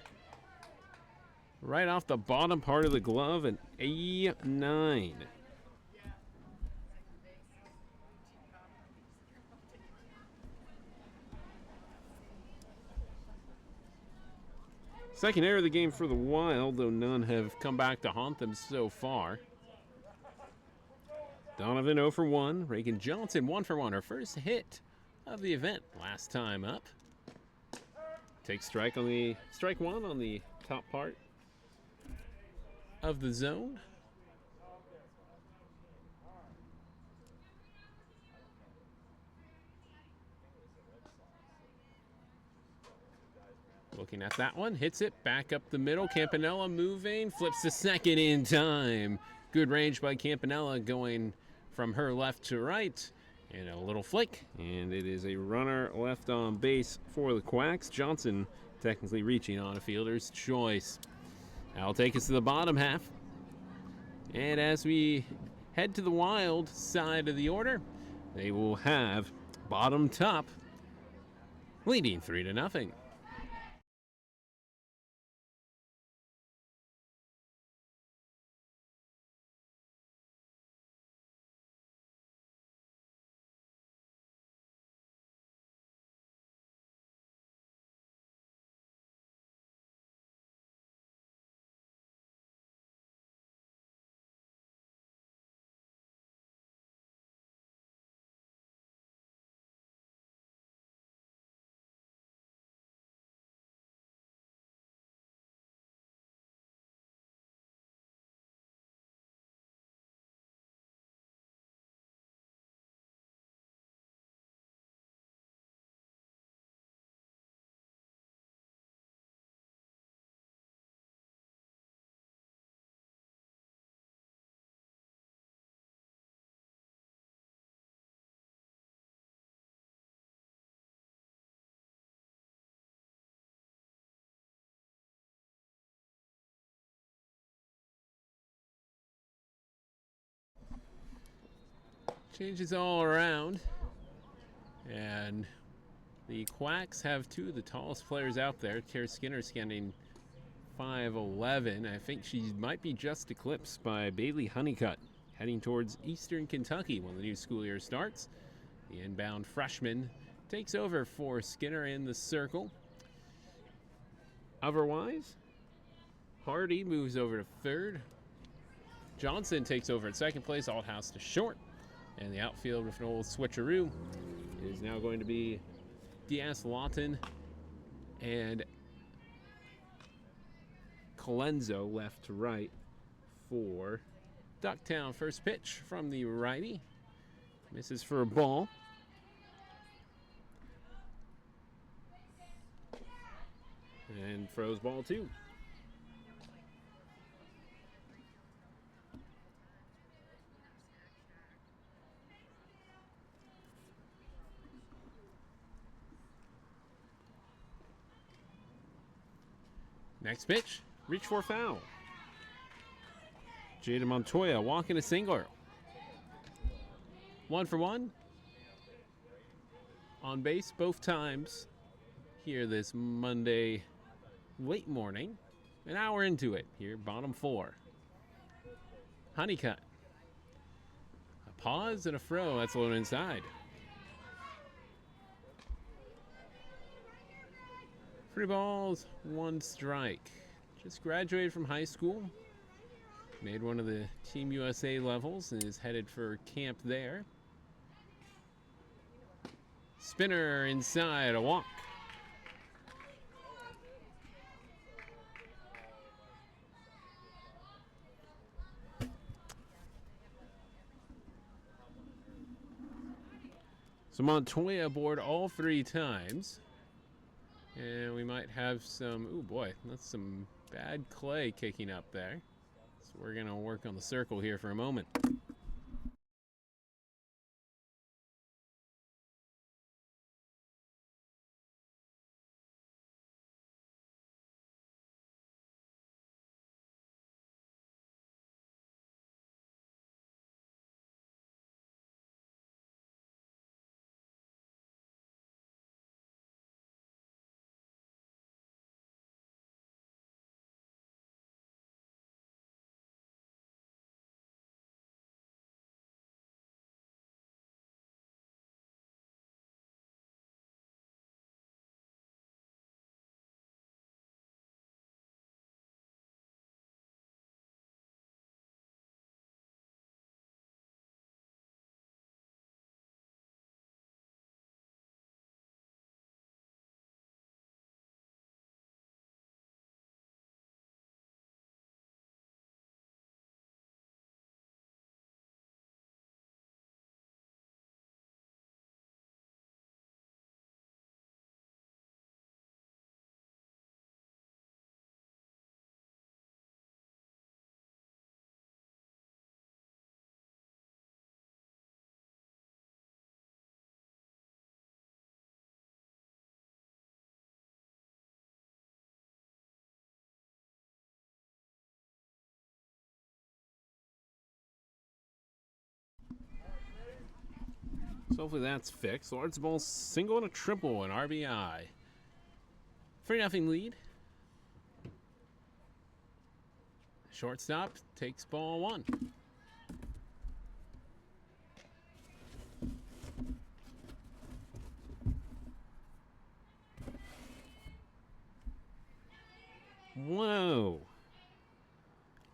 Right off the bottom part of the glove, an A9. Second error of the game for the Wild, though none have come back to haunt them so far. Donovan 0 for 1. Reagan Johnson 1 for 1. Her first hit of the event last time up. Takes strike one on the top part of the zone. Looking at that one, hits it back up the middle. Campanella moving, flips the second in time. Good range by Campanella going from her left to right. And a little flick, and it is a runner left on base for the Quacks. Johnson technically reaching on a fielder's choice. That'll take us to the bottom half. And as we head to the Wild side of the order, they will have bottom top leading 3-0. Changes all around. And the Quacks have two of the tallest players out there. Tara Skinner standing 5'11". I think she might be just eclipsed by Bailey Honeycutt, heading towards Eastern Kentucky when the new school year starts. The inbound freshman takes over for Skinner in the circle. Otherwise, Hardy moves over to third. Johnson takes over at second place. Althouse to short. And the outfield with an old switcheroo is now going to be Diaz Lawton and Colenso left to right for Ducktown. First pitch from the righty. Misses for a ball. And throws ball two. Next pitch, reach for foul. Jada Montoya walking a single. 1 for 1. On base both times here this Monday late morning. An hour into it here, bottom 4. Honeycutt. A pause and a throw. That's low inside. 3 balls, 1 strike. Just graduated from high school. Made one of the Team USA levels and is headed for camp there. Spinner inside, a walk. So Montoya aboard all 3 times. And we might have some, oh boy, that's some bad clay kicking up there. So we're going to work on the circle here for a moment. So hopefully that's fixed. Lords Bowl single and a triple, and RBI. 3-0 lead. Shortstop takes ball one. Whoa.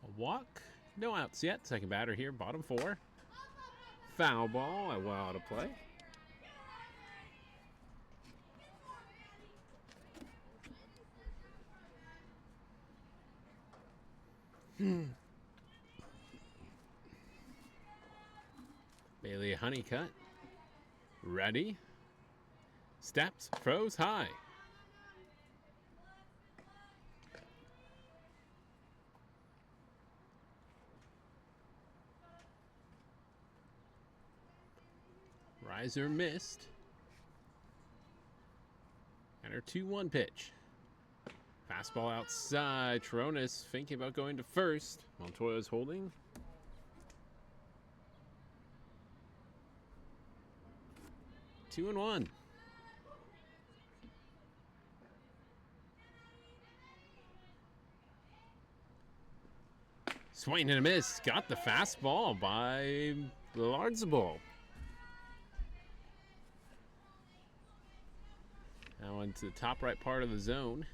A walk. No outs yet. Second batter here, bottom four. Foul ball. A while to play. Bailey Honeycutt. Ready. Steps. Throws high. Riser missed. And her 2-1 pitch. Fastball outside. Tronis thinking about going to first. Montoya's holding. Two and one. Swing and a miss. Got the fastball by Lardzabal. Now into the top right part of the zone.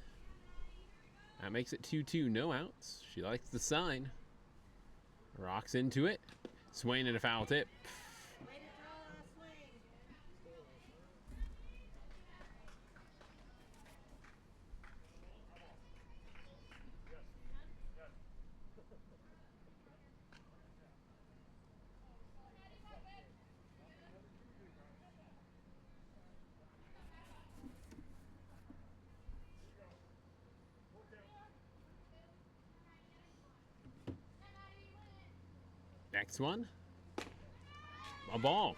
That makes it 2-2, no outs. She likes the sign. Rocks into it. Swing and a foul tip. Next one. A ball.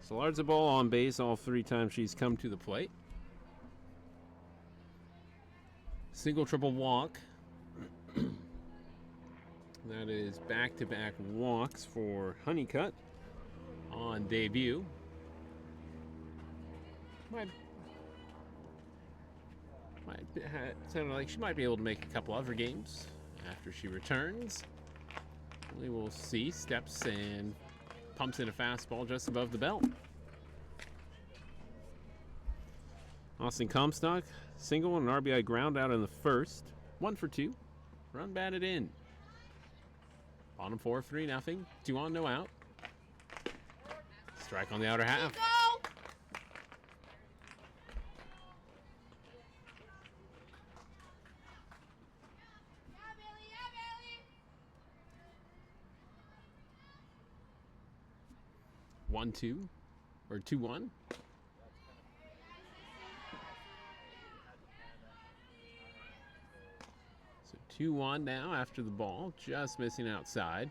So Lardzabal on base all 3 times she's come to the plate. Single, triple walk. That is back-to-back walks for Honeycutt on debut. Sounded like she might be able to make a couple other games after she returns. We will see. Steps and pumps in a fastball just above the belt. Austin Comstock, single and an RBI ground out in the first. 1 for 2. Run batted in. Bottom 4, 3-0. 2 on, no out. Strike on the outer half. 1-2 or 2-1. So 2-1 now after the ball, just missing outside.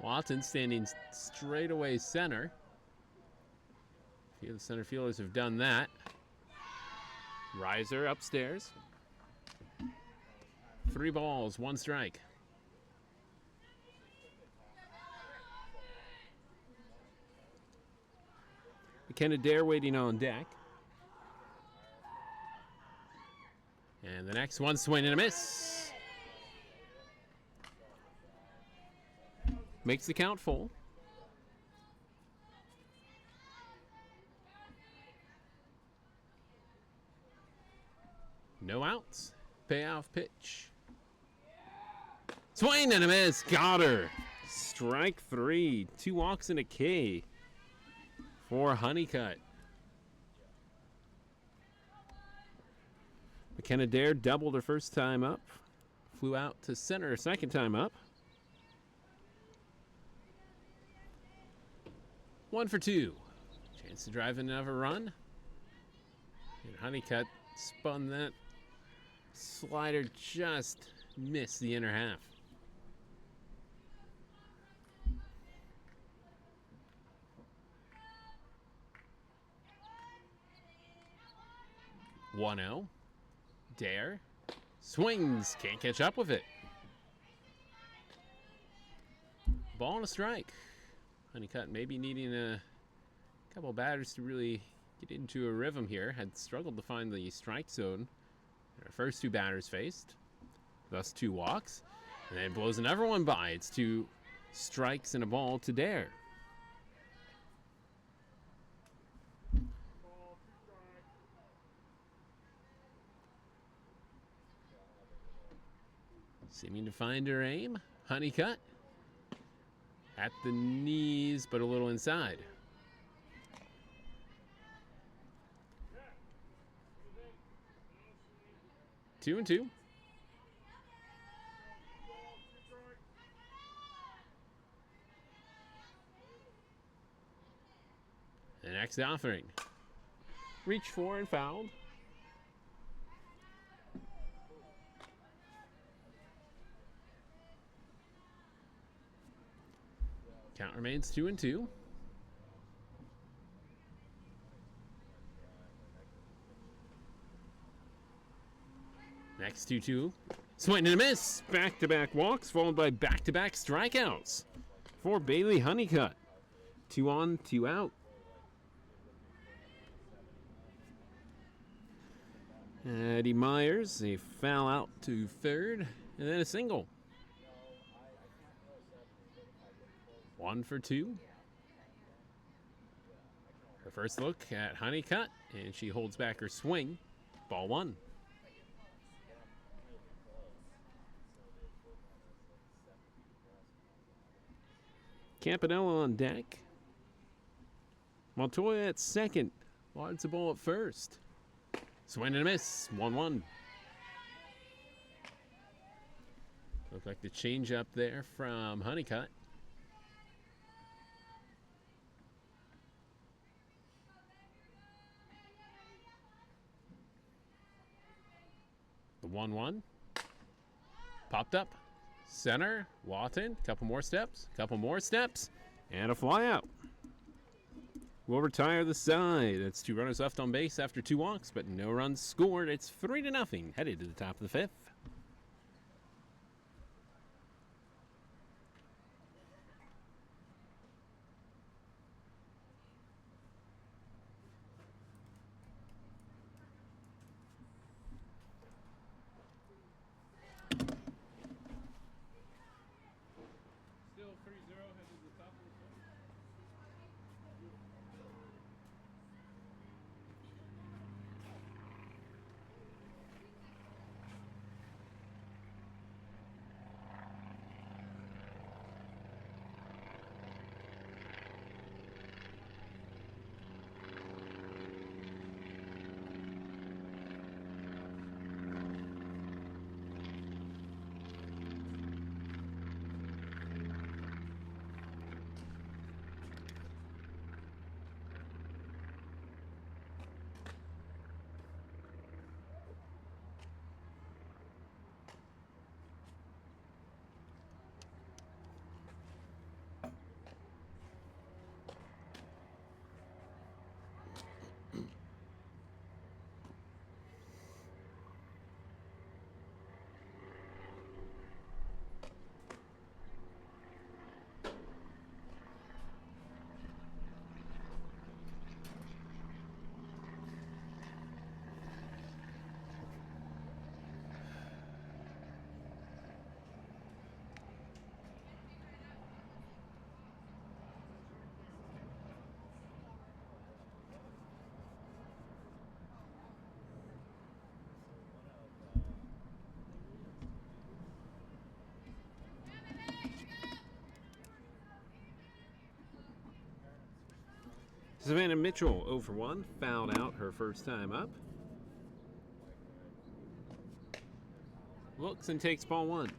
Watson standing straight away center. A few of the center fielders have done that. Riser upstairs. 3 balls, 1 strike. McKenna Dare waiting on deck. And the next one, swing and a miss. Makes the count full. No outs. Payoff pitch. Swing and a miss. Got her. Strike 3. 2 walks and a K for Honeycutt. McKenna Dare doubled her first time up. Flew out to center her second time up. 1 for 2. Chance to drive another run. And Honeycutt spun that slider, just missed the inner half. One 0. Dare. Swings. Can't catch up with it. Ball and a strike. Honeycutt maybe needing a couple batters to really get into a rhythm here. Had struggled to find the strike zone. Our first 2 batters faced. Thus 2 walks. And then blows another one by. It's 2 strikes and a ball to Dare. Seeming to find her aim. Honeycutt. At the knees, but a little inside. Two and two. The next offering. Reach for and fouled. Count remains 2 and 2. Next 2-2. Swing and a miss. Back-to-back walks, followed by back-to-back strikeouts for Bailey Honeycutt. 2 on, 2 out. Eddie Myers, a foul out to third, and then a single. 1 for 2. Her first look at Honeycutt, and she holds back her swing. Ball 1. Campanella on deck. Montoya at second. Lards the ball at first. Swing and a miss. 1-1. Looked like the change up there from Honeycutt. The 1-1. Popped up. Center. Lawton. Couple more steps. And a fly out. Will retire the side. That's 2 runners left on base after 2 walks, but no runs scored. It's 3-0. Headed to the top of the 5th. Savannah Mitchell 0 for 1, fouled out her first time up. Looks and takes ball 1.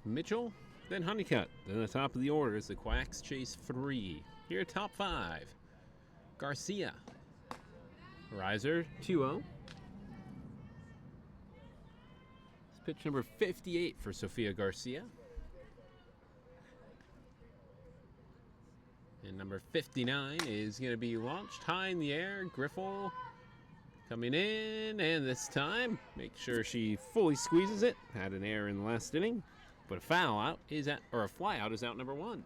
Mitchell, then Honeycutt. Then the top of the order is the Quacks chase 3. Here, top 5. Garcia. Riser 2-0. It's pitch number 58 for Sofia Garcia. And number 59 is going to be launched high in the air. Griffel Coming in, and this time, make sure she fully squeezes it. Had an error in the last inning, but a foul out is at, or a fly out is out number 1.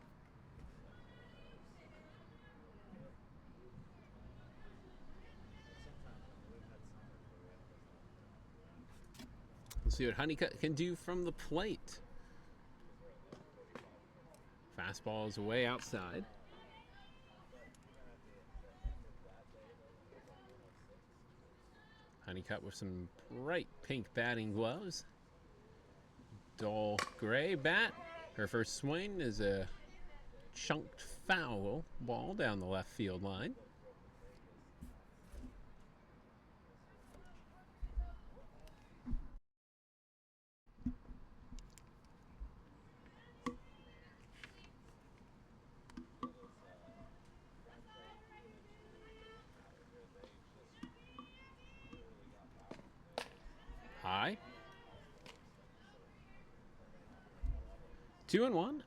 Let's see what Honeycutt can do from the plate. Fastball is away outside. Honeycutt with some bright pink batting gloves. Dull gray bat. Her first swing is a chunked foul ball down the left field line. High. 2-1.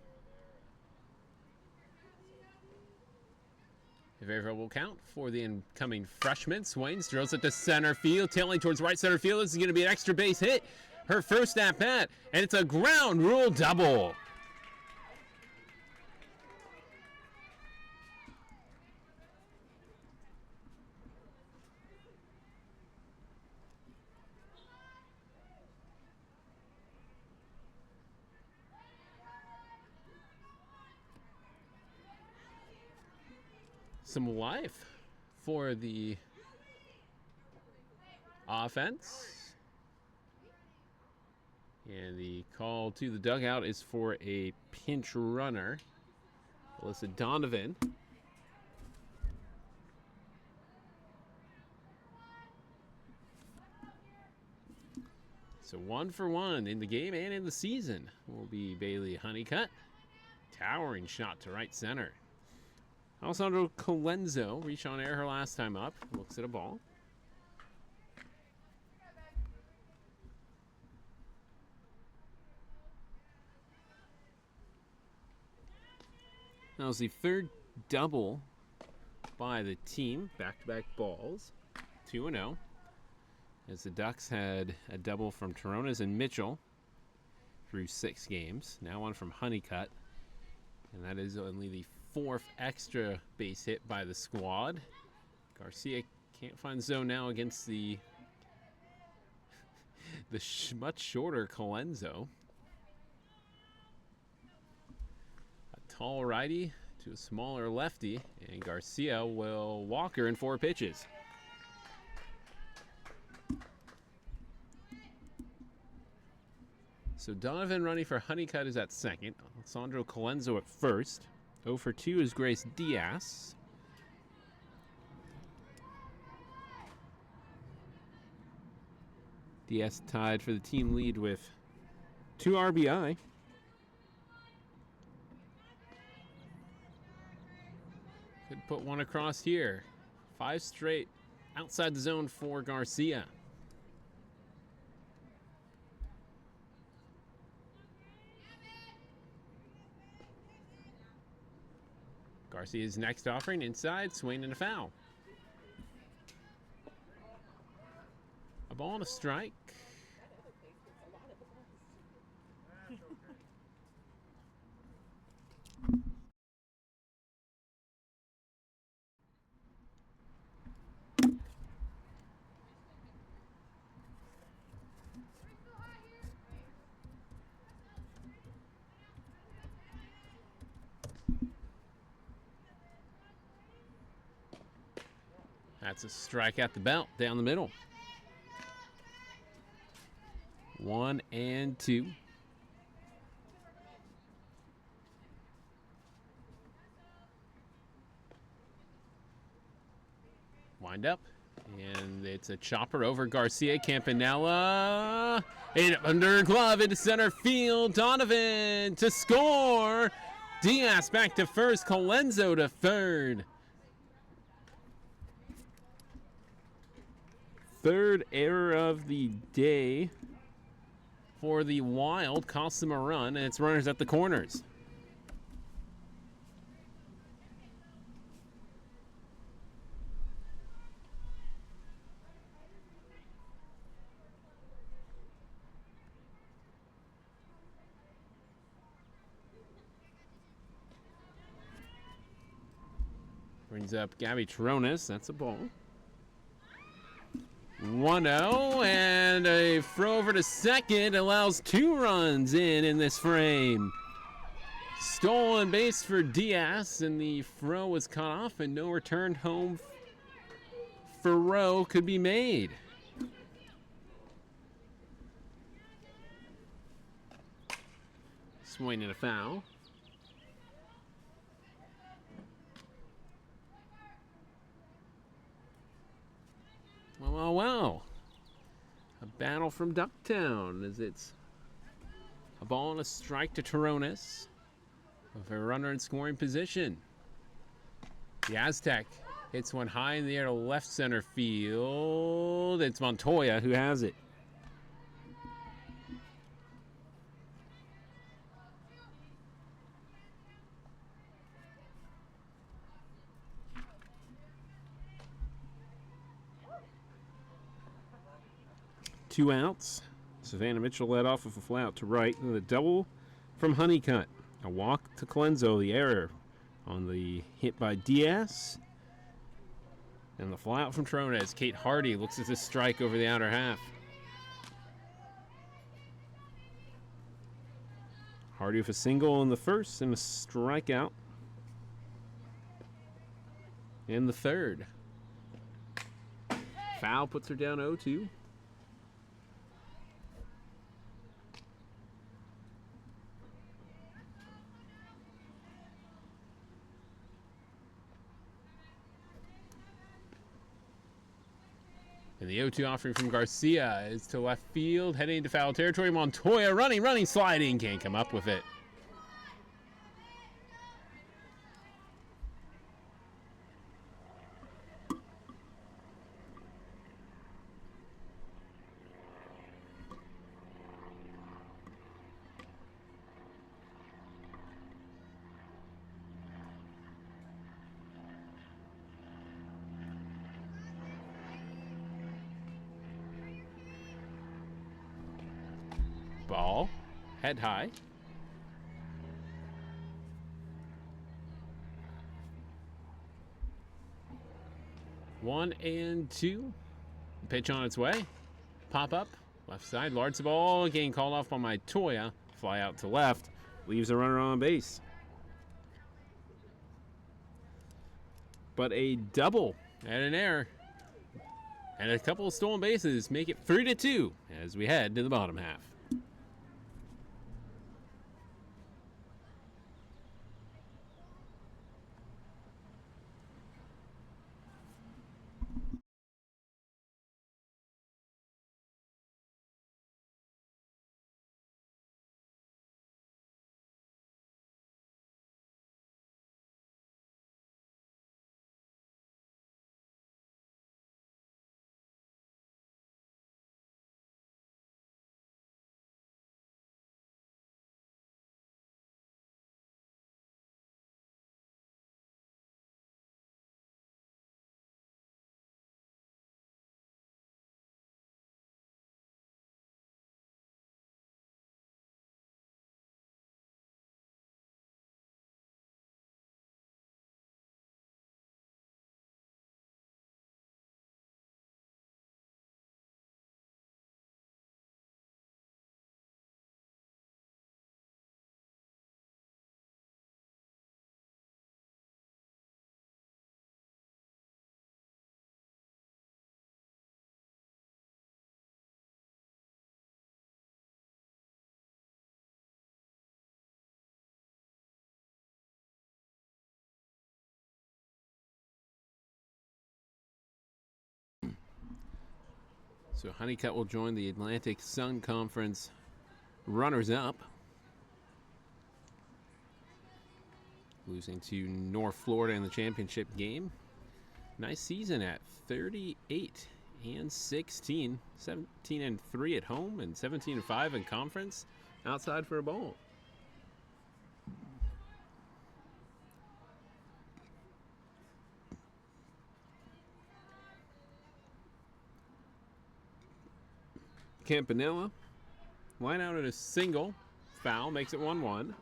A very favorable count for the incoming freshman. Swains drills it to center field, tailing towards right center field. This is going to be an extra base hit. Her first at bat, and it's a ground rule double. Some life for the offense. And the call to the dugout is for a pinch runner. Alyssa Donovan. So 1 for 1 in the game and in the season will be Bailey Honeycutt. Towering shot to right center. Alessandro Colenzo reached on air her last time up. Looks at a ball. That was the third double by the team. Back-to-back balls. 2-0. As the Ducks had a double from Toronas and Mitchell through 6 games. Now one from Honeycutt. And that is only the 4th extra base hit by the squad. Garcia can't find zone now against the much shorter Colenzo. A tall righty to a smaller lefty, and Garcia will walk her in 4 pitches. So Donovan running for Honeycutt is at second. Alessandro Colenzo at first. 0 for 2 is Grace Diaz. Diaz tied for the team lead with 2 RBI. Could put one across here. 5 straight outside the zone for Garcia. Garcia's next offering inside, swing and a foul. A ball and a strike. That's a strike at the belt, down the middle. 1 and 2. Wind up, and it's a chopper over Garcia. Campanella, and under glove into center field. Donovan to score. Diaz back to first. Colenzo to third. Third error of the day for the Wild. Costs them a run, and it's runners at the corners. Brings up Gabby Tronis. That's a ball. 1-0, and a throw over to second allows 2 runs in this frame. Stolen base for Diaz, and the throw was cut off, and no return home for Rowe could be made. Swing and a foul. Well. A battle from Ducktown as it's a ball and a strike to Toronis with a runner in scoring position. The Aztec hits one high in the air to left center field. It's Montoya who has it. Two outs. Savannah Mitchell led off with a fly out to right, and a double from Honeycutt. A walk to Clenzo, the error on the hit by Diaz. And the fly out from Trones. Kate Hardy looks at this strike over the outer half. Hardy with a single in the first and a strikeout in the third. Foul puts her down 0-2. And the 0-2 offering from Garcia is to left field, heading into foul territory. Montoya running, sliding, can't come up with it. Ball, head high. One and two. Pitch on its way. Pop up, left side, large ball. Again called off by Montoya. Fly out to left, leaves a runner on base. But a double and an error and a couple of stolen bases make it 3-2 as we head to the bottom half. So Honeycutt will join the Atlantic Sun Conference runners-up, losing to North Florida in the championship game. Nice season at 38 and 16, 17 and 3 at home, and 17 and 5 in conference. Outside for a ball. Campanella, line out at a single, foul, makes it 1-1.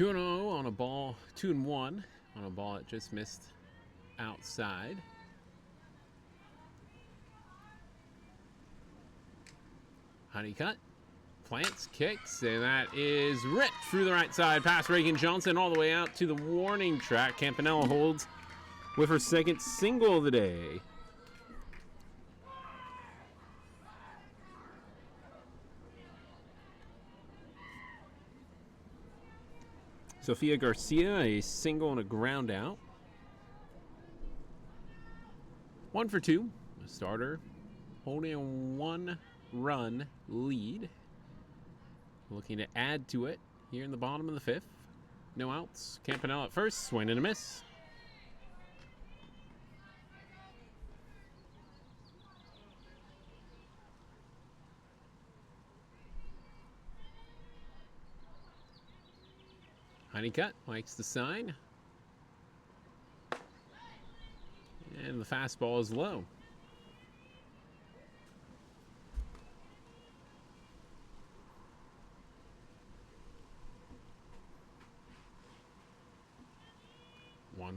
2-0 on a ball, 2-1 on a ball that just missed outside. Honeycutt plants, kicks, and that is ripped through the right side past Reagan Johnson all the way out to the warning track. Campanella holds with her second single of the day. Sofia Garcia, a single and a ground out. 1 for 2. A starter holding a 1-run lead. Looking to add to it here in the bottom of the 5th. No outs. Campanella at first. Swing and a miss. Honeycutt likes the sign. And the fastball is low.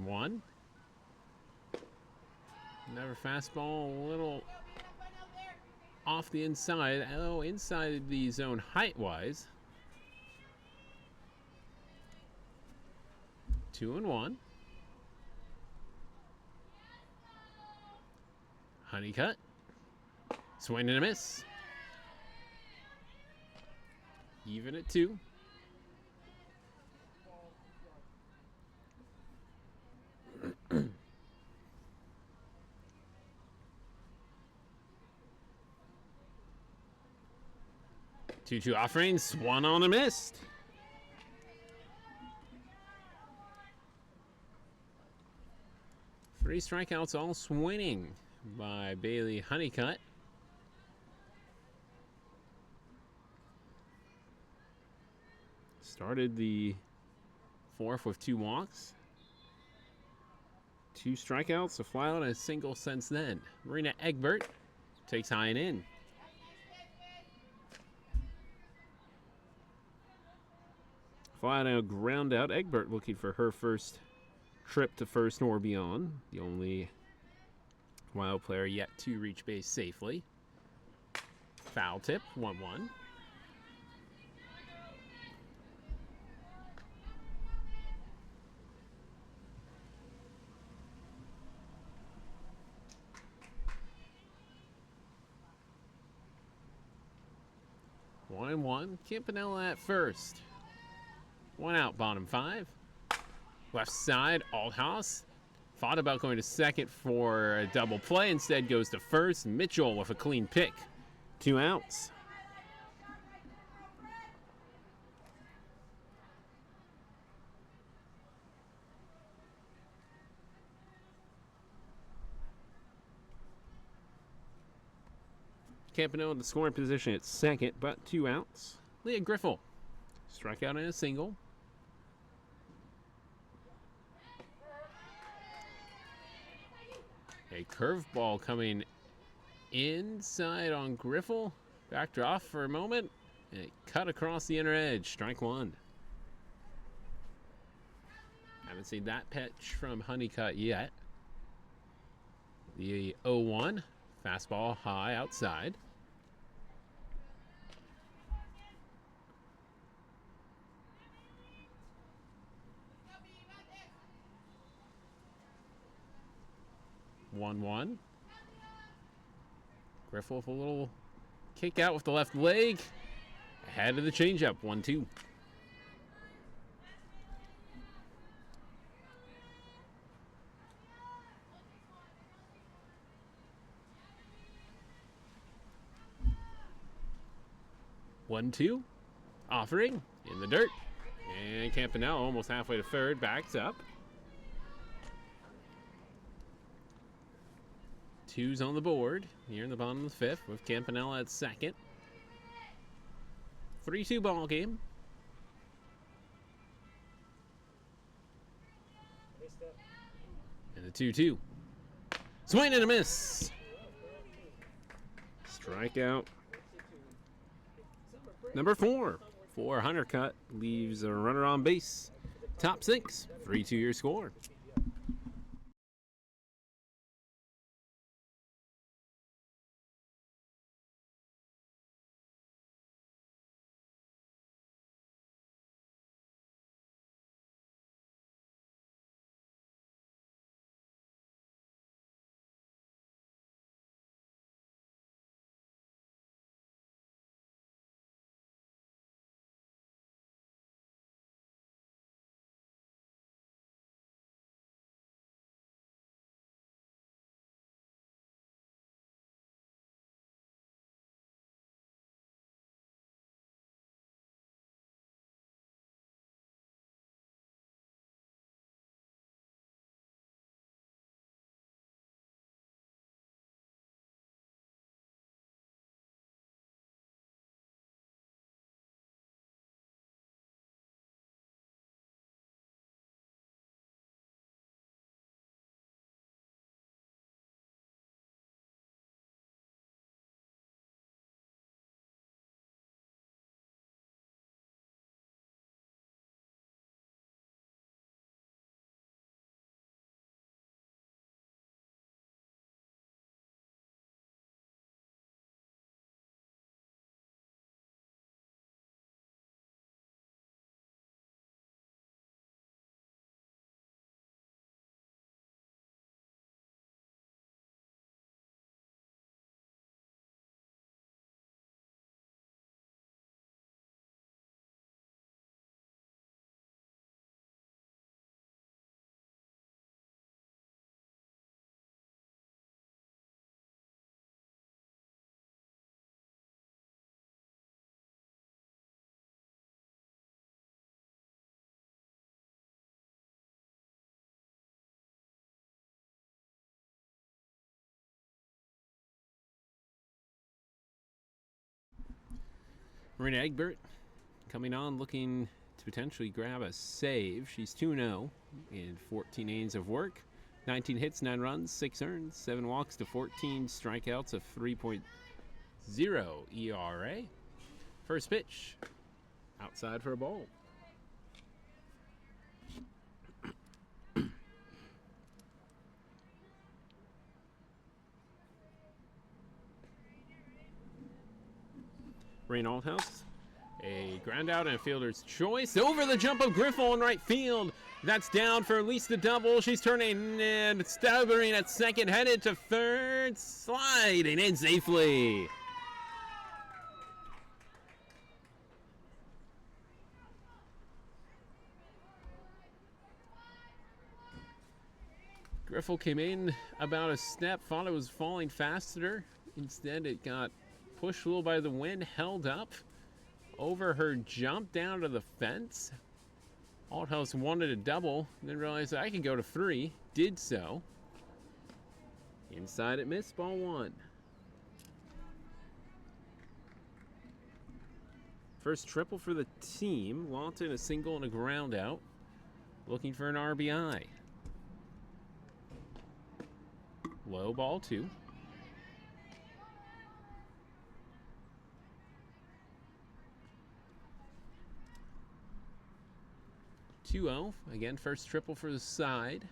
One. Another fastball a little off the inside. Oh, inside the zone height-wise. 2-1. Honeycutt. Swing and a miss. Even at 2. Two offerings, swung on a missed. Three strikeouts, all swinging by Bailey Honeycutt. Started the 4th with 2 walks. 2 strikeouts, a flyout, and a single since then. Marina Egbert takes high and in. Flyout and a ground out. Egbert looking for her first trip to first nor beyond. The only Wild player yet to reach base safely. Foul tip, 1-1. One and one. Campanella at first. One out, bottom 5. Left side, Althaus. Thought about going to second for a double play. Instead goes to first. Mitchell with a clean pick. 2 outs. Campanella in the scoring position at second, but 2 outs. Leah Griffel, strikeout and a single. A curveball coming inside on Griffel. Backed off for a moment. And it cut across the inner edge. Strike 1. Haven't seen that pitch from Honeycutt yet. The 0-1. Fastball high outside. One. Griffel with a little kick out with the left leg. Ahead of the changeup. 1-2. Offering in the dirt. And Campanella almost halfway to third. Backs up. 2's on the board here in the bottom of the 5th with Campanella at second. 3-2 ball game. And the 2-2. Swing and a miss. Strikeout. Number 4 for Honeycutt leaves a runner on base. Top 6, 3-2 your score. Marina Egbert coming on looking to potentially grab a save. She's 2-0 in 14 innings of work. 19 hits, 9 runs, 6 earned, 7 walks to 14 strikeouts, a 3.0 ERA. First pitch, outside for a ball. Rain Althouse, a ground out and a fielder's choice. Over the jump of Griffel in right field. That's down for at least a double. She's turning and staggering at second, headed to third, sliding in safely. Griffel came in about a step, thought it was falling faster. Instead, it got pushed a little by the wind, held up over her jump down to the fence. Althouse wanted a double, then realized I could go to 3. Did so. Inside it missed, ball 1. First triple for the team. Lawton a single and a ground out. Looking for an RBI. Low, ball 2. 2-0. Again, first triple for the side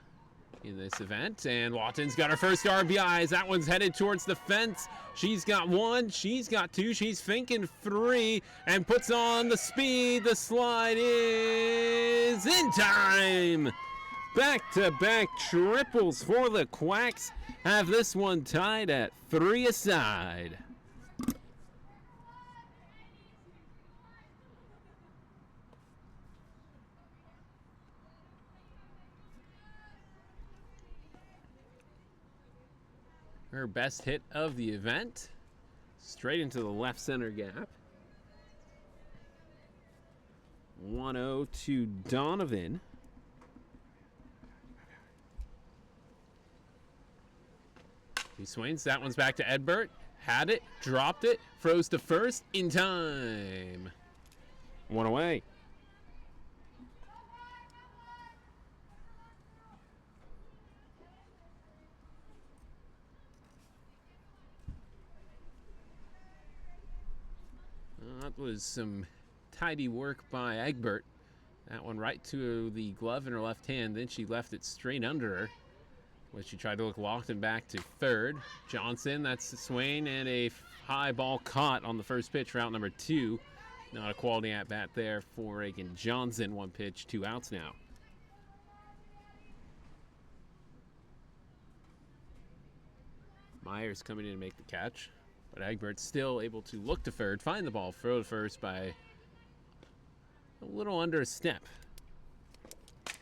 in this event. And Lawton's got her first RBIs. That one's headed towards the fence. She's got 1. She's got 2. She's thinking 3. And puts on the speed. The slide is in time. Back-to-back triples for the Quacks. Have this one tied at 3 aside. Her best hit of the event. Straight into the left center gap. 1-0 to Donovan. He swings. That one's back to Edbert. Had it. Dropped it. Froze to first. In time. 1 away. That was some tidy work by Egbert That one right to the glove in her left hand. Then she left it straight under her, when she tried to look locked and back to third. Johnson, that's Swain, and a high ball caught on the first pitch, route number 2. Not a quality at-bat there for Reagan Johnson. 1 pitch, 2 outs now. Myers coming in to make the catch, but Egbert's still able to look to third, find the ball, throw to first by a little under a step. And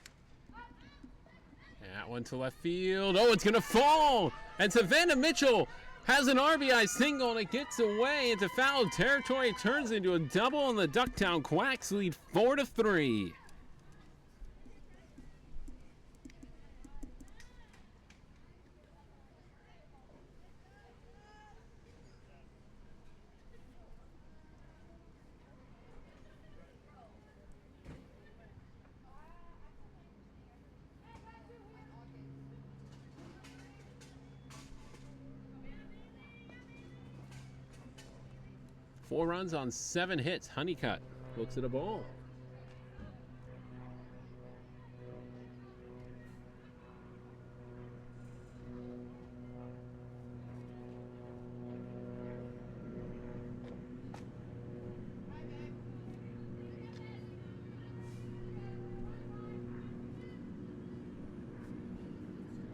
that one to left field. Oh, it's going to fall! And Savannah Mitchell has an RBI single, and it gets away into foul territory. It turns into a double, and the Ducktown Quacks lead 4-3. Four runs on 7 hits. Honeycutt looks at a ball.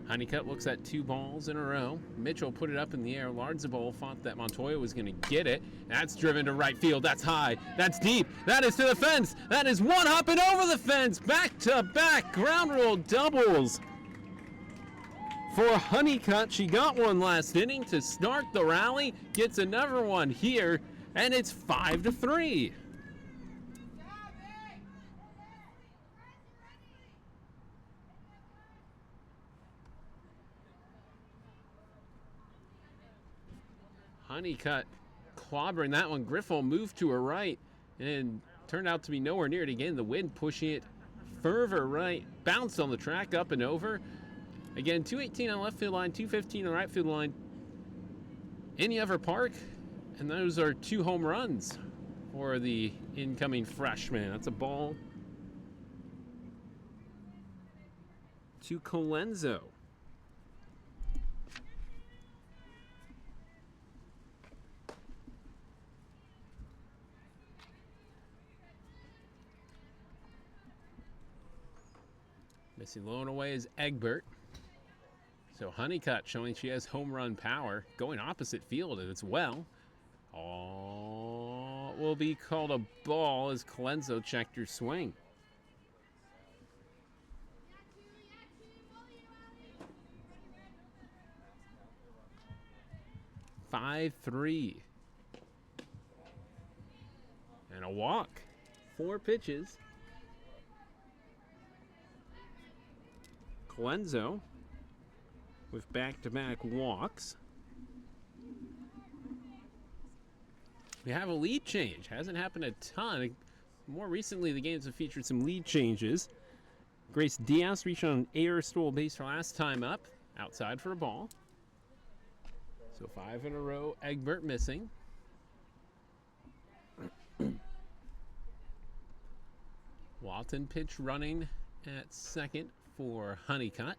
Honeycutt looks at 2 balls in a row. Mitchell put it up in the air. Lardzabal thought that Montoya was going to get it. That's driven to right field. That's high. That's deep. That is to the fence. That is one hopping over the fence. Back-to-back ground rule doubles for Honeycutt. She got one last inning to start the rally. Gets another one here, and it's 5-3. Honeycutt clobbering that one. Griffel moved to her right and turned out to be nowhere near it again. The wind pushing it further right. Bounced on the track, up and over. Again, 218 on the left field line, 215 on the right field line. Any other park, and those are 2 home runs for the incoming freshman. That's a ball to Colenso. Missing low and away is Egbert. So Honeycutt showing she has home run power. Going opposite field as well. Oh, will be called a ball as Colenso checked her swing. Five, 3. And a walk. 4 pitches. Colenso with back-to-back walks. We have a lead change. Hasn't happened a ton. More recently, the games have featured some lead changes. Grace Diaz reached on an air stool base for last time up. Outside for a ball. So 5 in a row. Egbert missing. Walton pitch running at second for Honeycutt.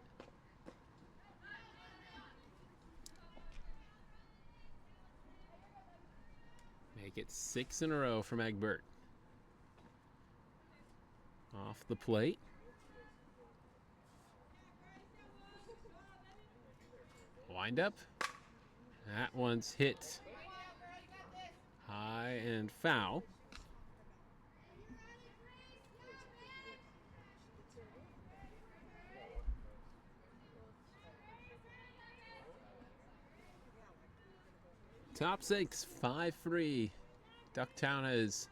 Make it 6 in a row from Egbert. Off the plate. Wind up. That one's hit high and foul. Top 6, 5-3. Ducktown has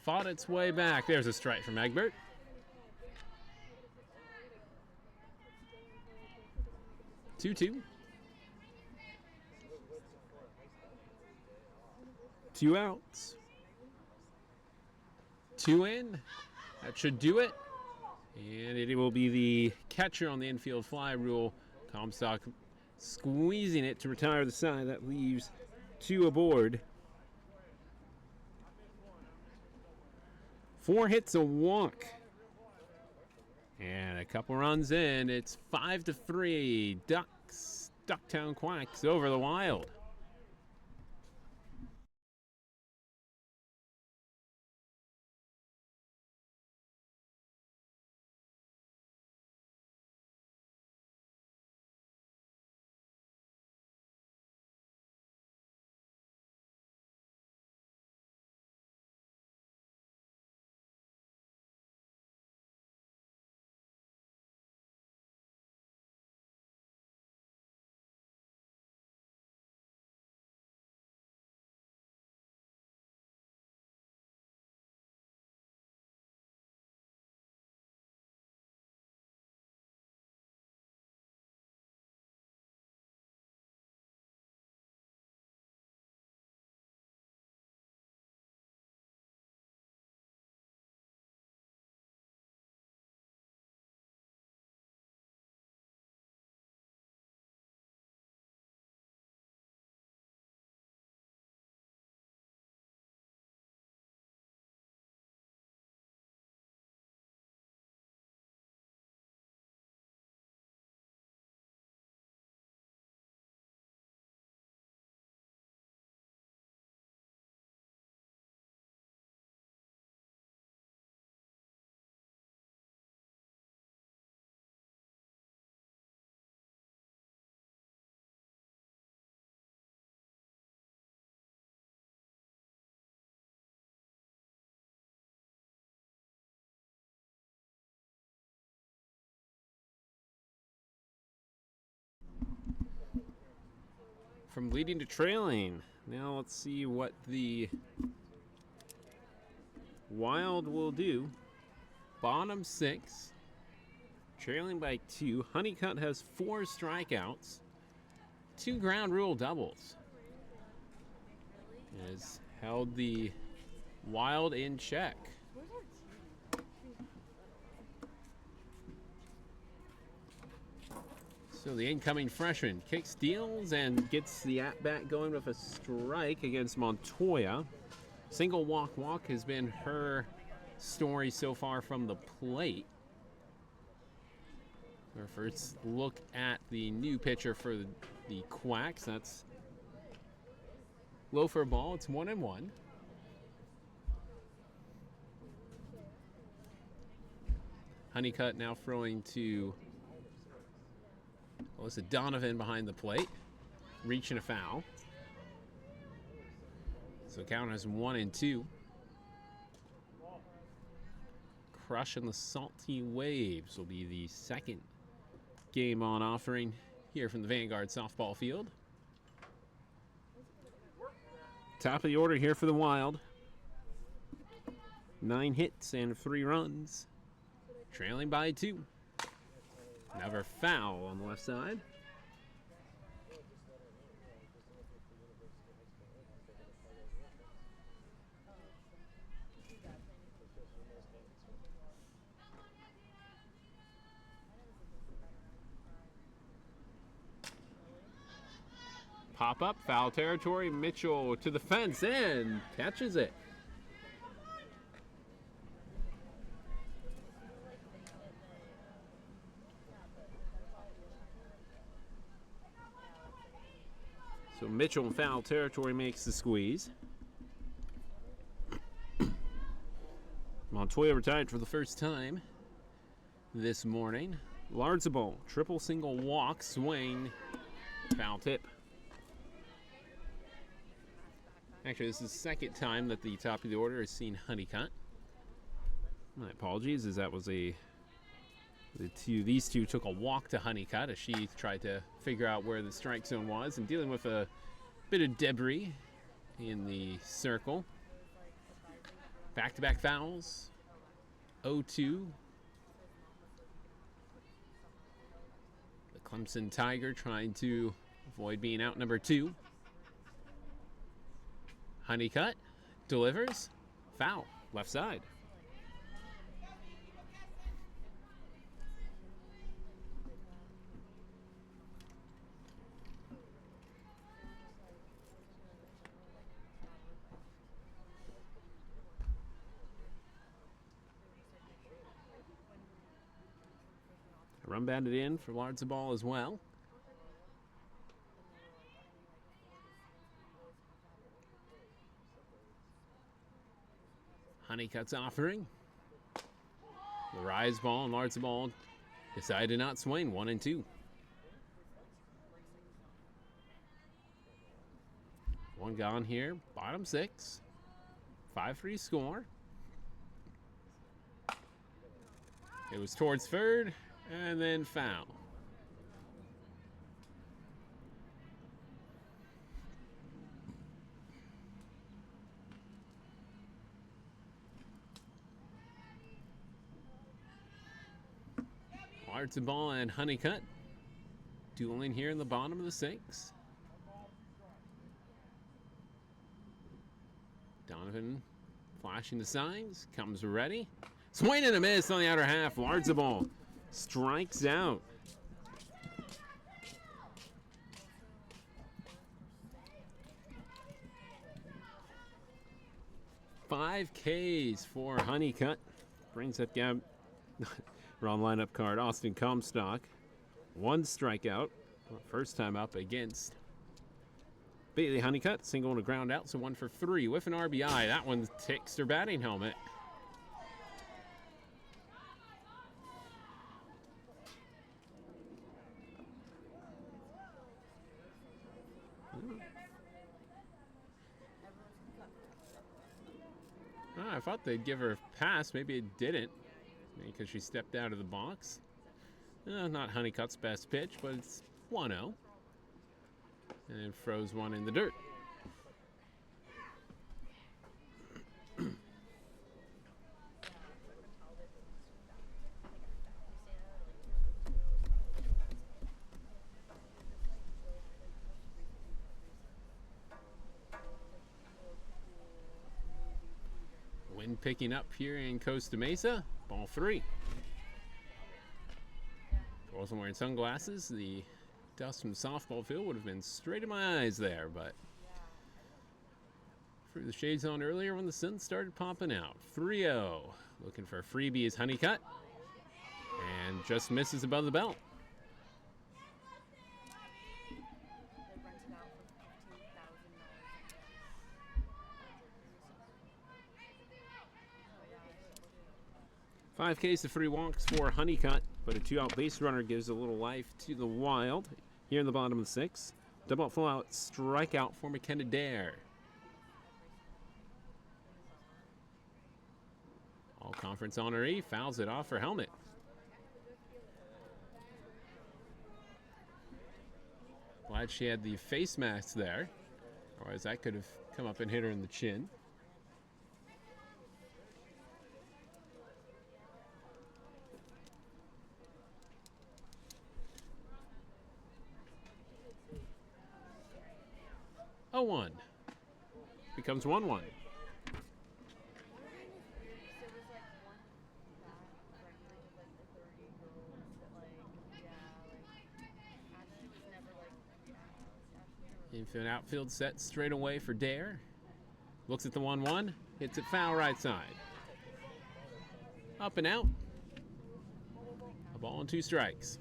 fought its way back. There's a strike from Egbert. Two. 2 outs. 2 in. That should do it. And it will be the catcher on the infield fly rule. Comstock squeezing it to retire the side. That leaves 2 aboard 4 hits, a walk. And a couple runs in. It's 5-3. Ducks. Ducktown Quacks over the Wild. From leading to trailing. Now let's see what the Wild will do. Bottom 6. Trailing by 2. Honeycutt has 4 strikeouts. 2 ground rule doubles. Has held the Wild in check. So the incoming freshman kicks, deals, and gets the at-bat going with a strike against Montoya. Single walk has been her story so far from the plate. Our first look at the new pitcher for the Quacks. That's low for a ball. It's 1-1. Honeycutt now throwing to Alyssa Donovan behind the plate. Reaching a foul. So count is 1-2. Crushing the Salty Waves will be the second game on offering here from the Vanguard softball field. Top of the order here for the Wild. 9 hits and 3 runs. Trailing by 2. Another foul on the left side. Pop up, foul territory. Mitchell to the fence and catches it. So Mitchell in foul territory makes the squeeze. Montoya retired for the first time this morning. Lardzabal, triple single walk, swing, foul tip. Actually, this is the second time that the top of the order has seen Honeycutt. My apologies, as that was these two took a walk to Honeycutt as she tried to figure out where the strike zone was and dealing with a bit of debris in the circle. Back-to-back fouls. 0-2. The Clemson Tiger trying to avoid being out number 2. Honeycutt delivers. Foul. Left side. Run batted in for Lardzabal as well. Honeycutt's offering. The rise ball and Lardzabal decide to not swing. 1-2. 1 gone here. Bottom 6. 5-3 score. It was towards third and then foul. Lardzabal and Honeycutt dueling here in the bottom of the 6. Donovan flashing the signs, comes ready. Swing and a miss on the outer half. Lardzabal strikes out. Five Ks for Honeycutt. Brings up Gab. Wrong lineup card. Austin Comstock. 1 strikeout. First time up against Bailey Honeycutt. Single and a ground out, so 1 for 3 with an RBI. That one ticks their batting helmet. I thought they'd give her a pass. Maybe it didn't, because she stepped out of the box. Not Honeycutt's best pitch, but it's 1-0. And froze one in the dirt. Wind picking up here in Costa Mesa. Ball 3. If I wasn't wearing sunglasses, the dust from the softball field would have been straight in my eyes there, but threw the shades on earlier when the sun started popping out. 3-0. Looking for a freebie is Honeycutt. And just misses above the belt. Five Ks to 3 walks for Honeycutt, but a 2-out base runner gives a little life to the Wild. Here in the bottom of the 6. Double full out strikeout for McKenna Dare. All conference honoree fouls it off her helmet. Glad she had the face mask there. Otherwise that could have come up and hit her in the chin. A 1. Becomes 1-1. Infield outfield set straight away for Dare. Looks at the 1-1. Hits it foul right side. Up and out. A ball and 2 strikes.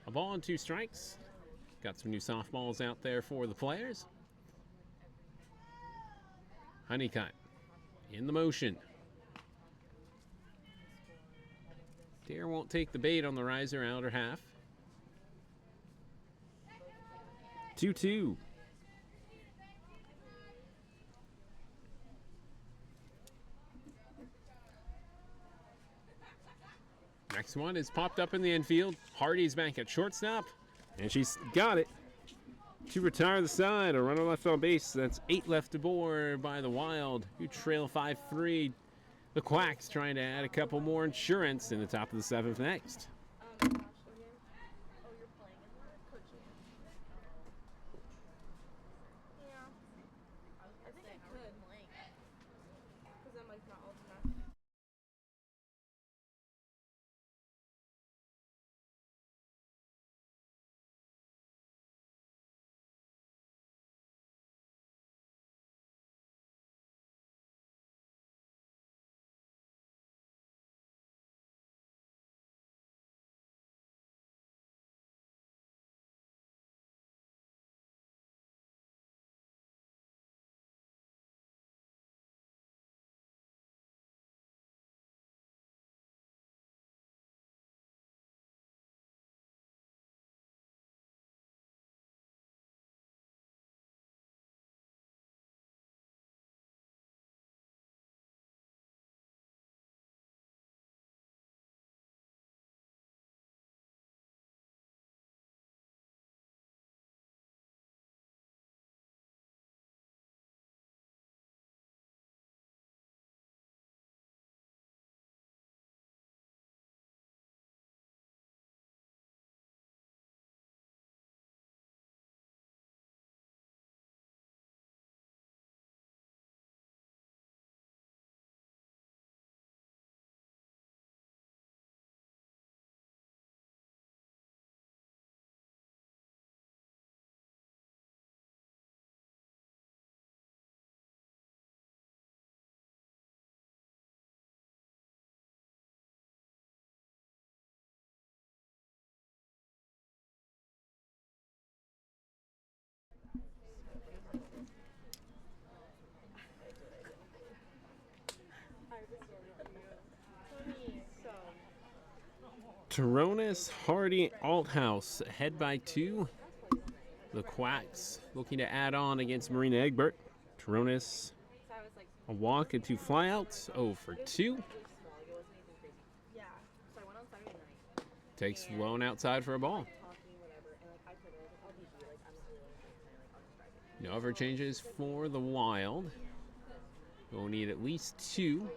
A ball and 2 strikes. Got some new softballs out there for the players. Honeycutt in the motion. Dare won't take the bait on the riser outer half. 2-2. Next one is popped up in the infield. Hardy's back at shortstop, and she's got it to retire the side. A runner left on base. That's 8 left to board by the Wild, who trail 5-3. The Quacks trying to add a couple more insurance in the top of the 7th next. Turonis, Hardy, Althouse ahead by 2. The Quacks looking to add on against Marina Egbert. Turonis, a walk and 2 flyouts, 0 for 2. Takes lone outside for a ball. No other changes for the Wild. We'll need at least 2 to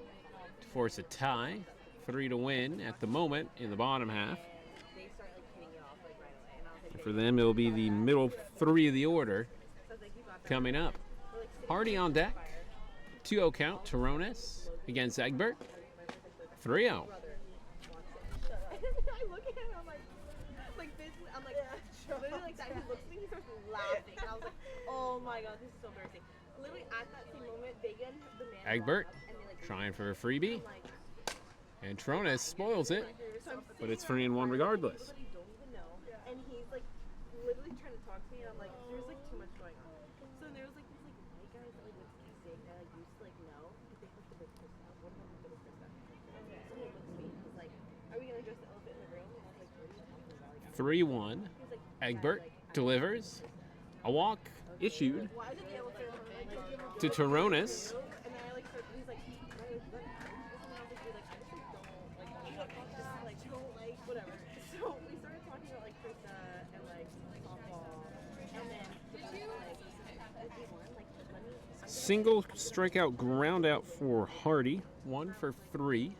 force a tie. 3 to win at the moment in the bottom half. And for them, it'll be the middle 3 of the order coming up. Hardy on deck. 2-0 count, Turonis against Egbert. 3-0. Literally like that, he looks at me, he starts laughing, and I was like, oh my god, this is so embarrassing. Literally at that same moment, Vegan, the man, Egbert trying for a freebie, and Turonis spoils it, but it's 3-1 regardless. And he's like literally trying to talk to me, and I'm like, there's like too much going on. So there was like these like white guys that like went to Casey that I used to like know, but they looked a bit pissed off. One of them looked a bit pissed off. So he looked at me and was like, are we gonna address the elephant in the room? And I was like, what are you talking about? Like, 3-1. Egbert delivers. A walk issued to Turonis. and then I like started, he's like, whatever. So we started talking about like Krista and like softball, and then Single strikeout ground out for Hardy. 1 for 3.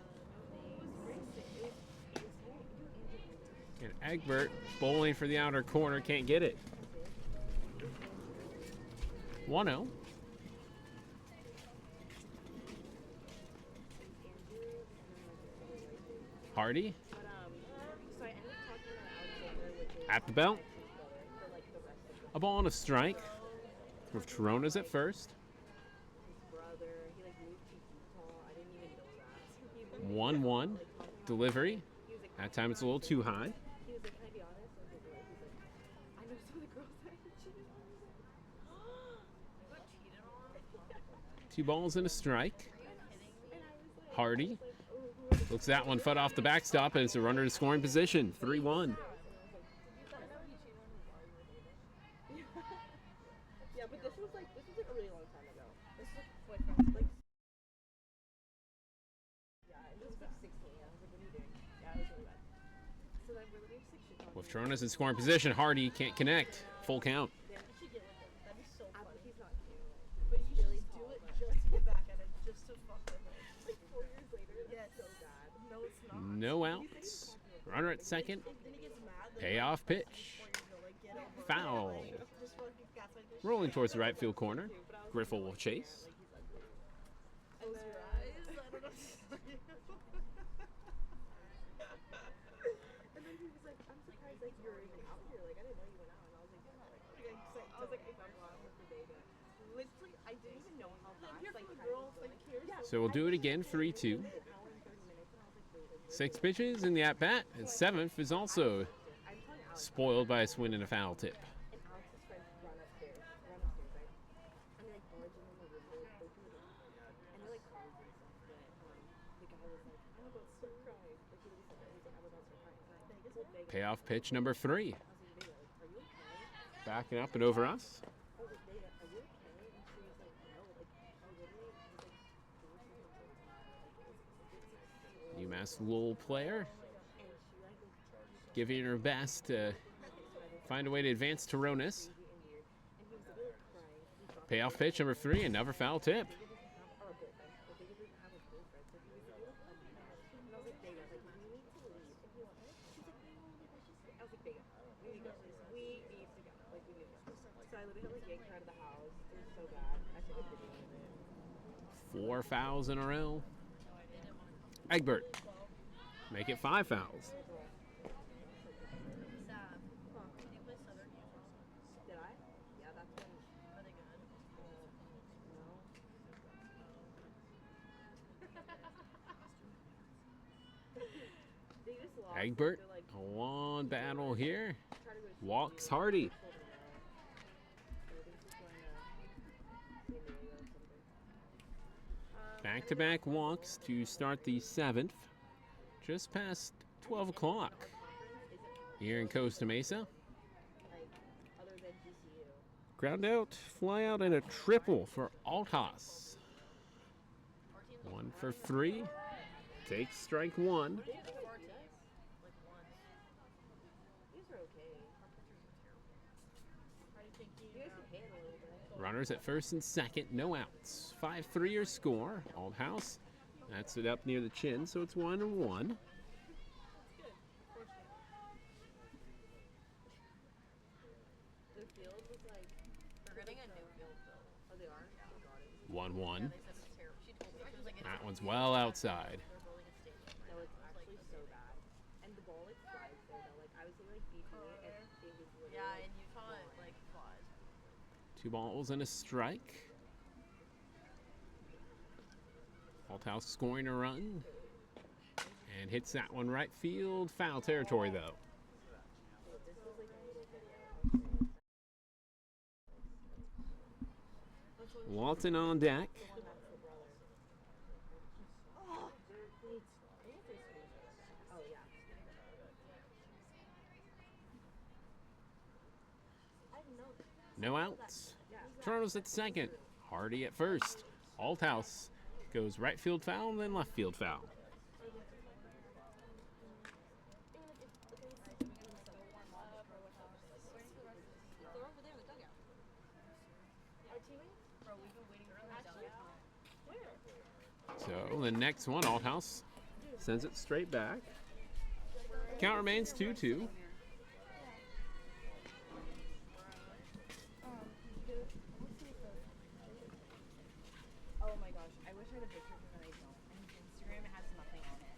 And Egbert bowling for the outer corner, can't get it. 1-0. Hardy at the belt. A ball and a strike with Turonis at first. 1-1 delivery. That time it's a little too high. 2 balls and a strike. Hardy looks that one foot off the backstop, and it's a runner to scoring position. 3-1. Yeah, but this was like a really long time ago. This was like boyfriends, like. Yeah, it was like 16. I was like, what are you doing? Yeah, it was really bad. So then we're living 6 With Turonis in scoring position, Hardy can't connect. Full count. Yeah, you should get with him. That'd be so fun. He's not cute. But you should really do it just to get back at it, just to fuck with him. Like 4 years later, that's so bad. No, it's not. No outs. Runner at second. Payoff pitch. Foul. Rolling towards the right field corner. Griffel will chase. Close your eyes. I don't know. And then he was like, I'm surprised like you're even out here. Like I didn't know you went out. And I was like, yeah. I was like, if I'm wrong with the data. Literally, I didn't even know how fast like girls like here. So we'll do it again. 3-2. 6 pitches in the at bat, and 7th is also spoiled by a swing and a foul tip. Payoff pitch number 3. Backing up and over us. UMass Lowell player giving her best to find a way to advance Turonis. Payoff pitch number 3, another foul tip. So I literally like yanked her out of the house. It was so bad. I took a video of it. 4 fouls in a row. Egbert, make it 5 fouls. Did I? Yeah, that's when. Are they good? No. They just lost. Egbert, They're like, a long battle here. Walks Hardy. Back-to-back walks to start the 7th. Just past 12 o'clock conference isn't here in Costa Mesa. like other than GCU. Ground out, fly out, and a triple for Altas. 1 for 3. Takes strike 1. These are okay. You guys can hit a little bit. Runners at first and second, no outs. 5-3 your score. Althouse. That's it up near the chin, so it's 1-1. The field was like. They're getting a new field though. Oh, they are? Oh, God, it was 1-1. They said it's terrible. She told me. She was like, it's That one's well outside. they're building a stadium. No, it's actually so bad. And the ball like flies there though. Like I was saying like BP and it was literally Yeah, in Utah it like flies. 2 balls and a strike. Althouse scoring a run. And hits that one right field. Foul territory, though. this was like a little video. Walton on deck. The one that's the brother. Oh, wait. Oh yeah. I know. No outs. Toronto's at second. Hardy at first. Althouse goes right field foul and then left field foul. They're over there in the dugout. Our teammates? Bro, we've been waiting for the dugout. Where? So the next one, Althouse sends it straight back. Count remains 2-2. Oh my gosh, I wish I had a picture of him and I don't. And his Instagram has nothing on it.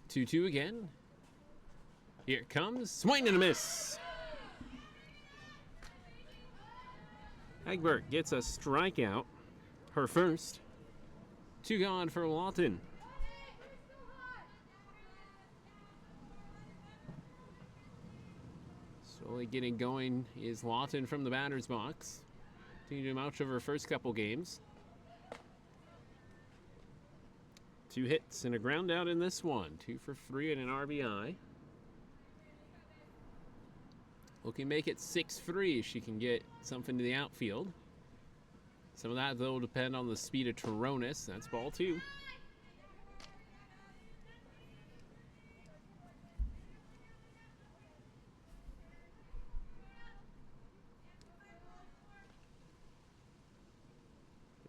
2-2 again. Here it comes. Swing and a miss. Egbert gets a strikeout. Her first. 2 gone for Lawton. Slowly getting going is Lawton from the batter's box. Continued much of her first couple games. 2 hits and a ground out in this one. 2 for 3 and an RBI. Looking to make it 6-3 if she can get something to the outfield. Some of that, though, will depend on the speed of Toronis. That's ball 2.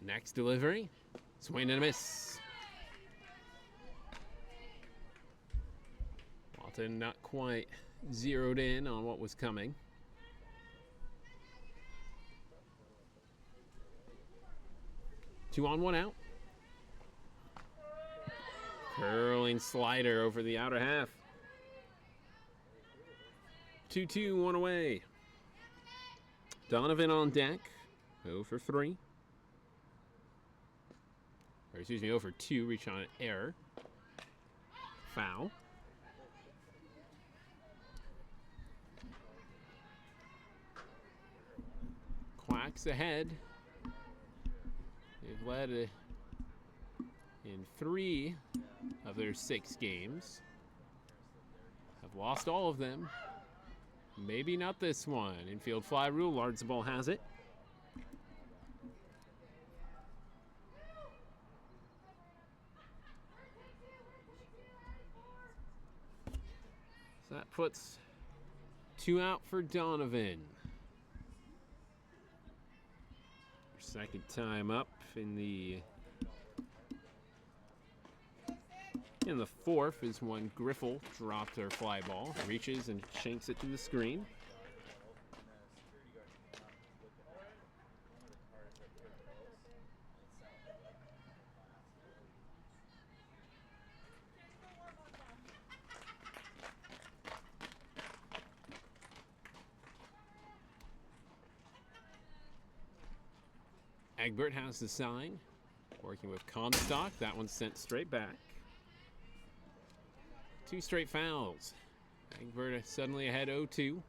Next delivery. Swing and a miss. Walton not quite zeroed in on what was coming. Two on, 1 out. Curling slider over the outer half. 2-2, 1 away. Donovan on deck. 0 for 3. Or excuse me, 0 for 2. Reach on an error. Foul. Quacks ahead. They've led in 3 of their 6 games. Have lost all of them. Maybe not this one. Infield fly rule. Lardzabal has it. So that puts 2 out for Donovan. Second time up in the fourth is when Griffel dropped her fly ball, reaches and shanks it to the screen. Egbert has the sign, working with Comstock. That one's sent straight back. 2 straight fouls. Egbert suddenly ahead 0-2.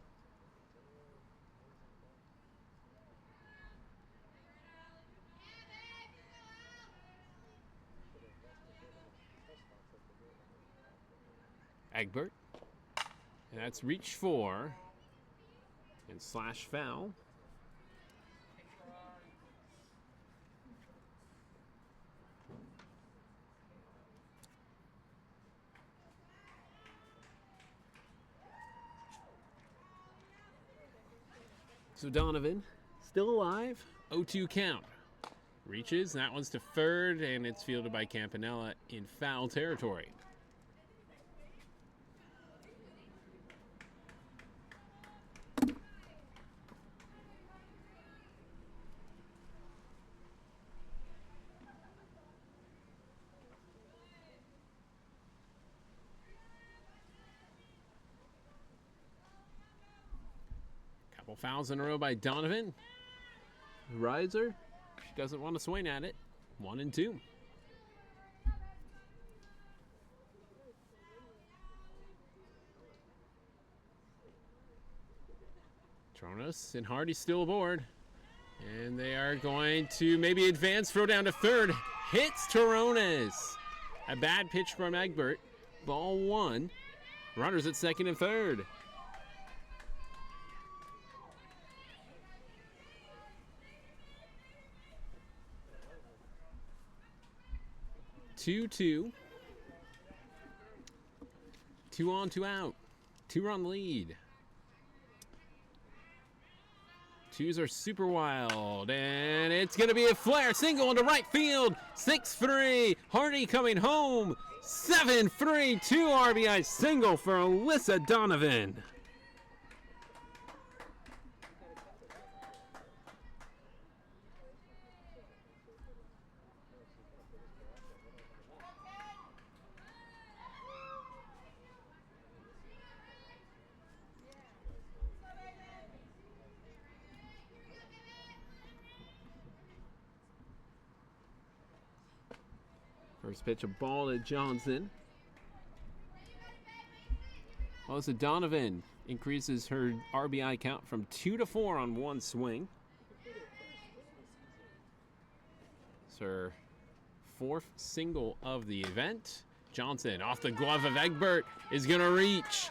Egbert. And that's reach for. And slash foul. So Donovan, still alive, 0-2 count. Reaches, that one's to third, and it's fielded by Campanella in foul territory. Couple fouls in a row by Donovan. Riser, she doesn't want to swing at it. 1-2. Tronos and Hardy still aboard. And they are going to maybe advance, throw down to third. Hits Torones. A bad pitch from Egbert. Ball one. Runners at second and third. Two on, two out. 2-run lead. Twos are super wild, and it's going to be a flare single into right field. 6-3. Hardy coming home. 7-3. 2 RBI single for Alyssa Donovan. First pitch, a ball to Johnson. Alyssa Donovan increases her RBI count from 2 to 4 on one swing. It's her 4th single of the event. Johnson off the glove of Egbert is going to reach.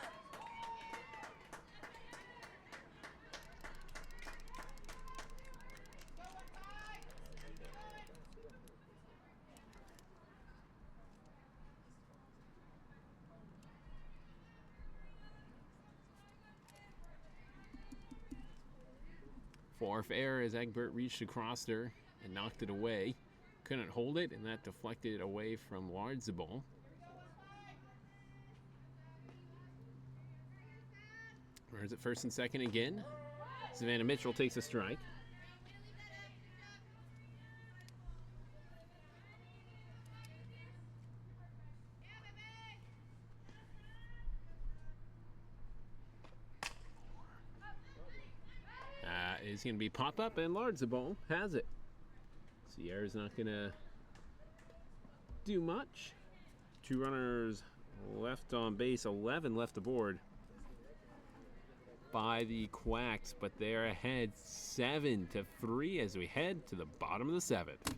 Fourth error as Egbert reached across her and knocked it away. Couldn't hold it, and that deflected away from Lardzabal. Runners at first and second again. Savannah Mitchell takes a strike. Is going to be pop up, and Lardzabal has it. Sierra's not going to do much. 2 runners left on base, 11 left aboard by the Quacks, but they're ahead 7-3 as we head to the bottom of the 7th.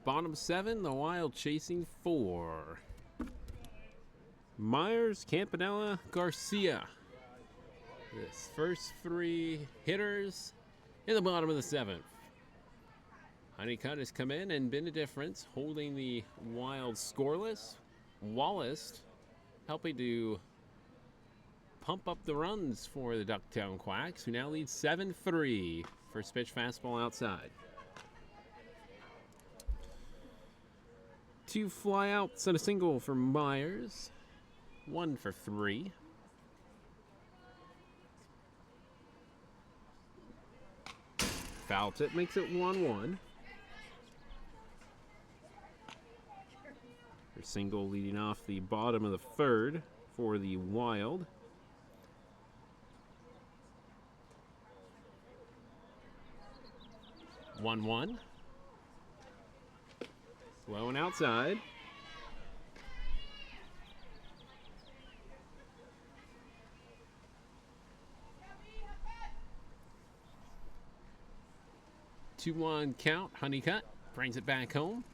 Bottom 7, the Wild chasing 4. Myers, Campanella, Garcia. This first 3 hitters in the bottom of the 7th. Honeycutt has come in and been a difference, holding the Wild scoreless. Wallace helping to pump up the runs for the Ducktown Quacks, who now lead 7-3. First pitch fastball outside. 2 flyouts and a single for Myers. 1 for 3. Foul tip makes it 1-1. Their single leading off the bottom of the 3rd for the Wild. One. Low and outside. Two-one count. Honeycutt brings it back home.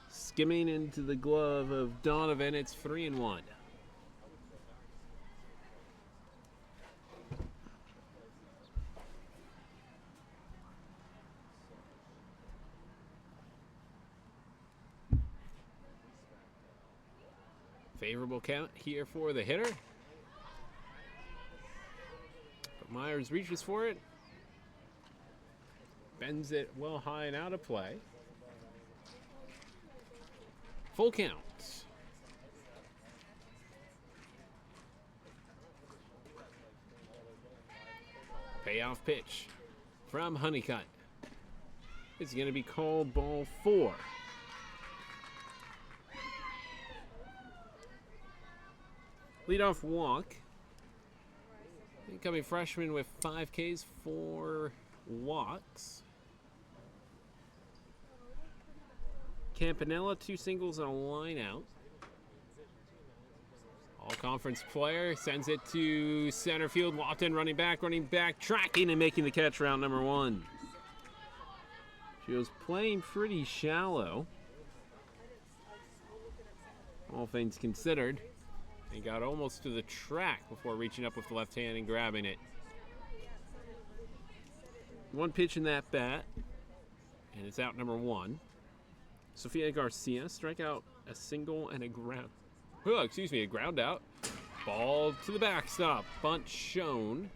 Skimming into the glove of Donovan. It's 3-1. Favorable count here for the hitter. But Myers reaches for it. Bends it well high and out of play. Full count. Payoff pitch from Honeycutt. It's going to be called ball 4. Leadoff walk. Incoming freshman with 5 Ks, 4 walks. Campanella, 2 singles and a line out. All-conference player sends it to center field. Lofton running back, tracking and making the catch, round number 1. She was playing pretty shallow, all things considered. He got almost to the track before reaching up with the left hand and grabbing it. 1 pitch in that bat, and it's out number 1. Sofia Garcia strike out a single and a ground. A ground out. Ball to the backstop. Bunt shown.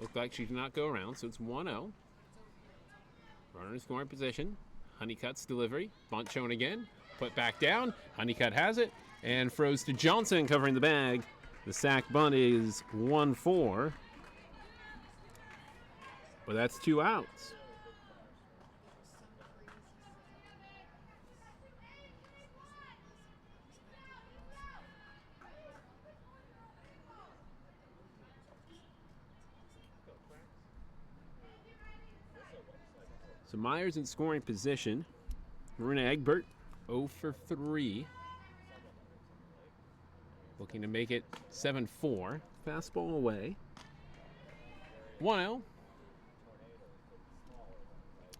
Looked like she did not go around, so it's 1-0. Runner in scoring position. Honeycutt's delivery. Bunt shown again. Put back down. Honeycutt has it. And froze to Johnson covering the bag. The sack bunt is 1-4. But that's 2 outs. So Myers in scoring position. Marina Egbert, 0 for 3. Looking to make it 7-4. Fastball away. 1-0.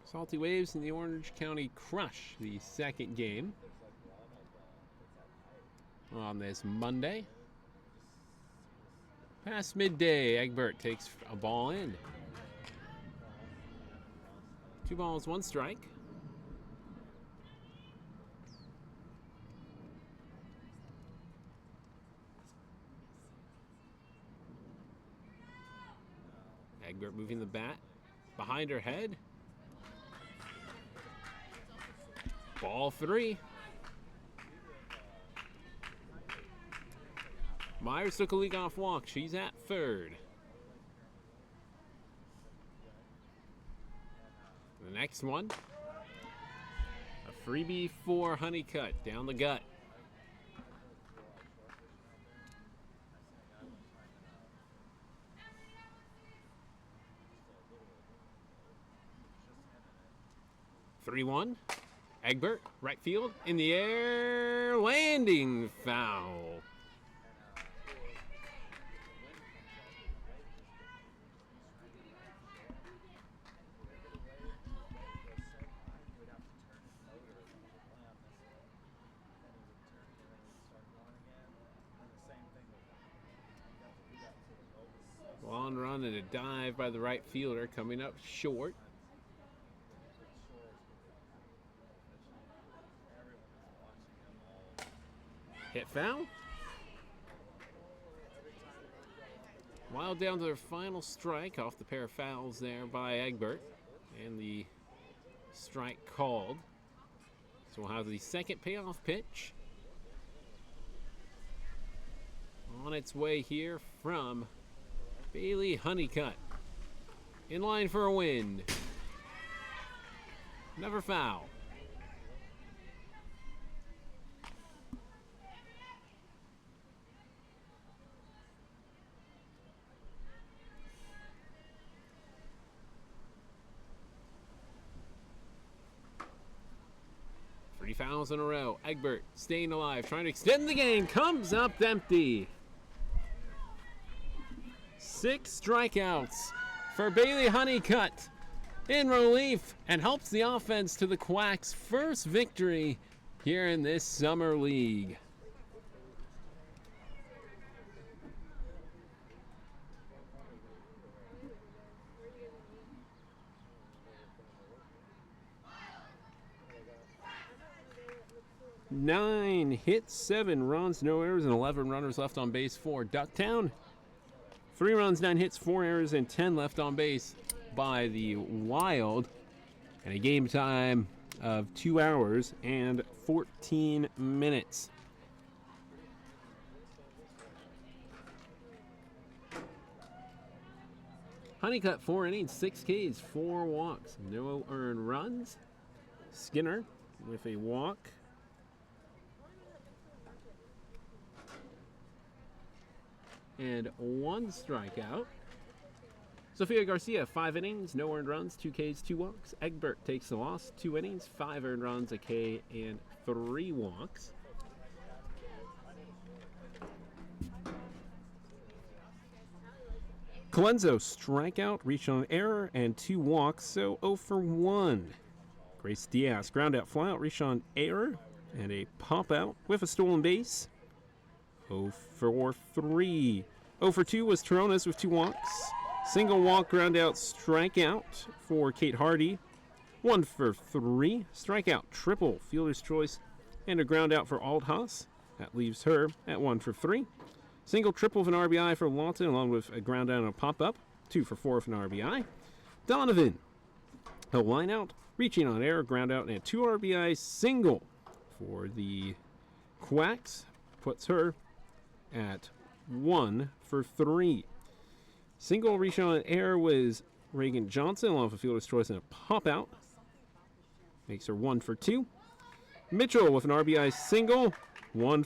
Salty Waves in the Orange County Crush, the 2nd game on this Monday. Past midday, Egbert takes a ball in. 2 balls, 1 strike. Egbert moving the bat behind her head. Ball 3. Myers took a leadoff walk. She's at 3rd. The next one, a freebie for Honeycutt down the gut. 3-1. Egbert, right field, in the air, landing foul. Long run and a dive by the right fielder coming up short. Hit foul. Wild down to their final strike off the pair of fouls there by Egbert. And the strike called. So we'll have the second payoff pitch on its way here from Bailey Honeycutt. In line for a win. Never foul. Three fouls in a row. Egbert staying alive, trying to extend the game. Comes up empty. 6 strikeouts for Bailey Honeycutt in relief, and helps the offense to the Quacks' first victory here in this summer league. Nine hits, 7 runs, no errors, and 11 runners left on base for Ducktown. 3 runs, 9 hits, 4 errors, and 10 left on base by the Wild. And a game time of 2 hours and 14 minutes. Honeycutt, 4 innings, 6 Ks, 4 walks, no earned runs. Skinner with a walk. And 1 strikeout. Sofia Garcia, 5 innings, no earned runs, 2 Ks, 2 walks. Egbert takes the loss, 2 innings, 5 earned runs, a K, and 3 walks. Colenso, strikeout, reach on error, and 2 walks, so 0 for 1. Grace Diaz, ground out, fly out, reach on error, and a pop out with a stolen base. 0 for 3. 0 for 2 was Teronis with 2 walks. Single walk, ground out, strikeout for Kate Hardy. 1 for 3. Strikeout, triple, fielder's choice, and a ground out for Aldhaus. That leaves her at 1 for 3. Single, triple of an RBI for Lawton, along with a ground out and a pop up. 2 for 4 of an RBI. Donovan, a line out, reaching on error, ground out, and a 2 RBI single for the Quacks. Puts her at 1 for 3. Single reach on air was Reagan Johnson, along with a fielder's choice and a pop out. Makes her 1 for 2. Mitchell with an RBI single, 1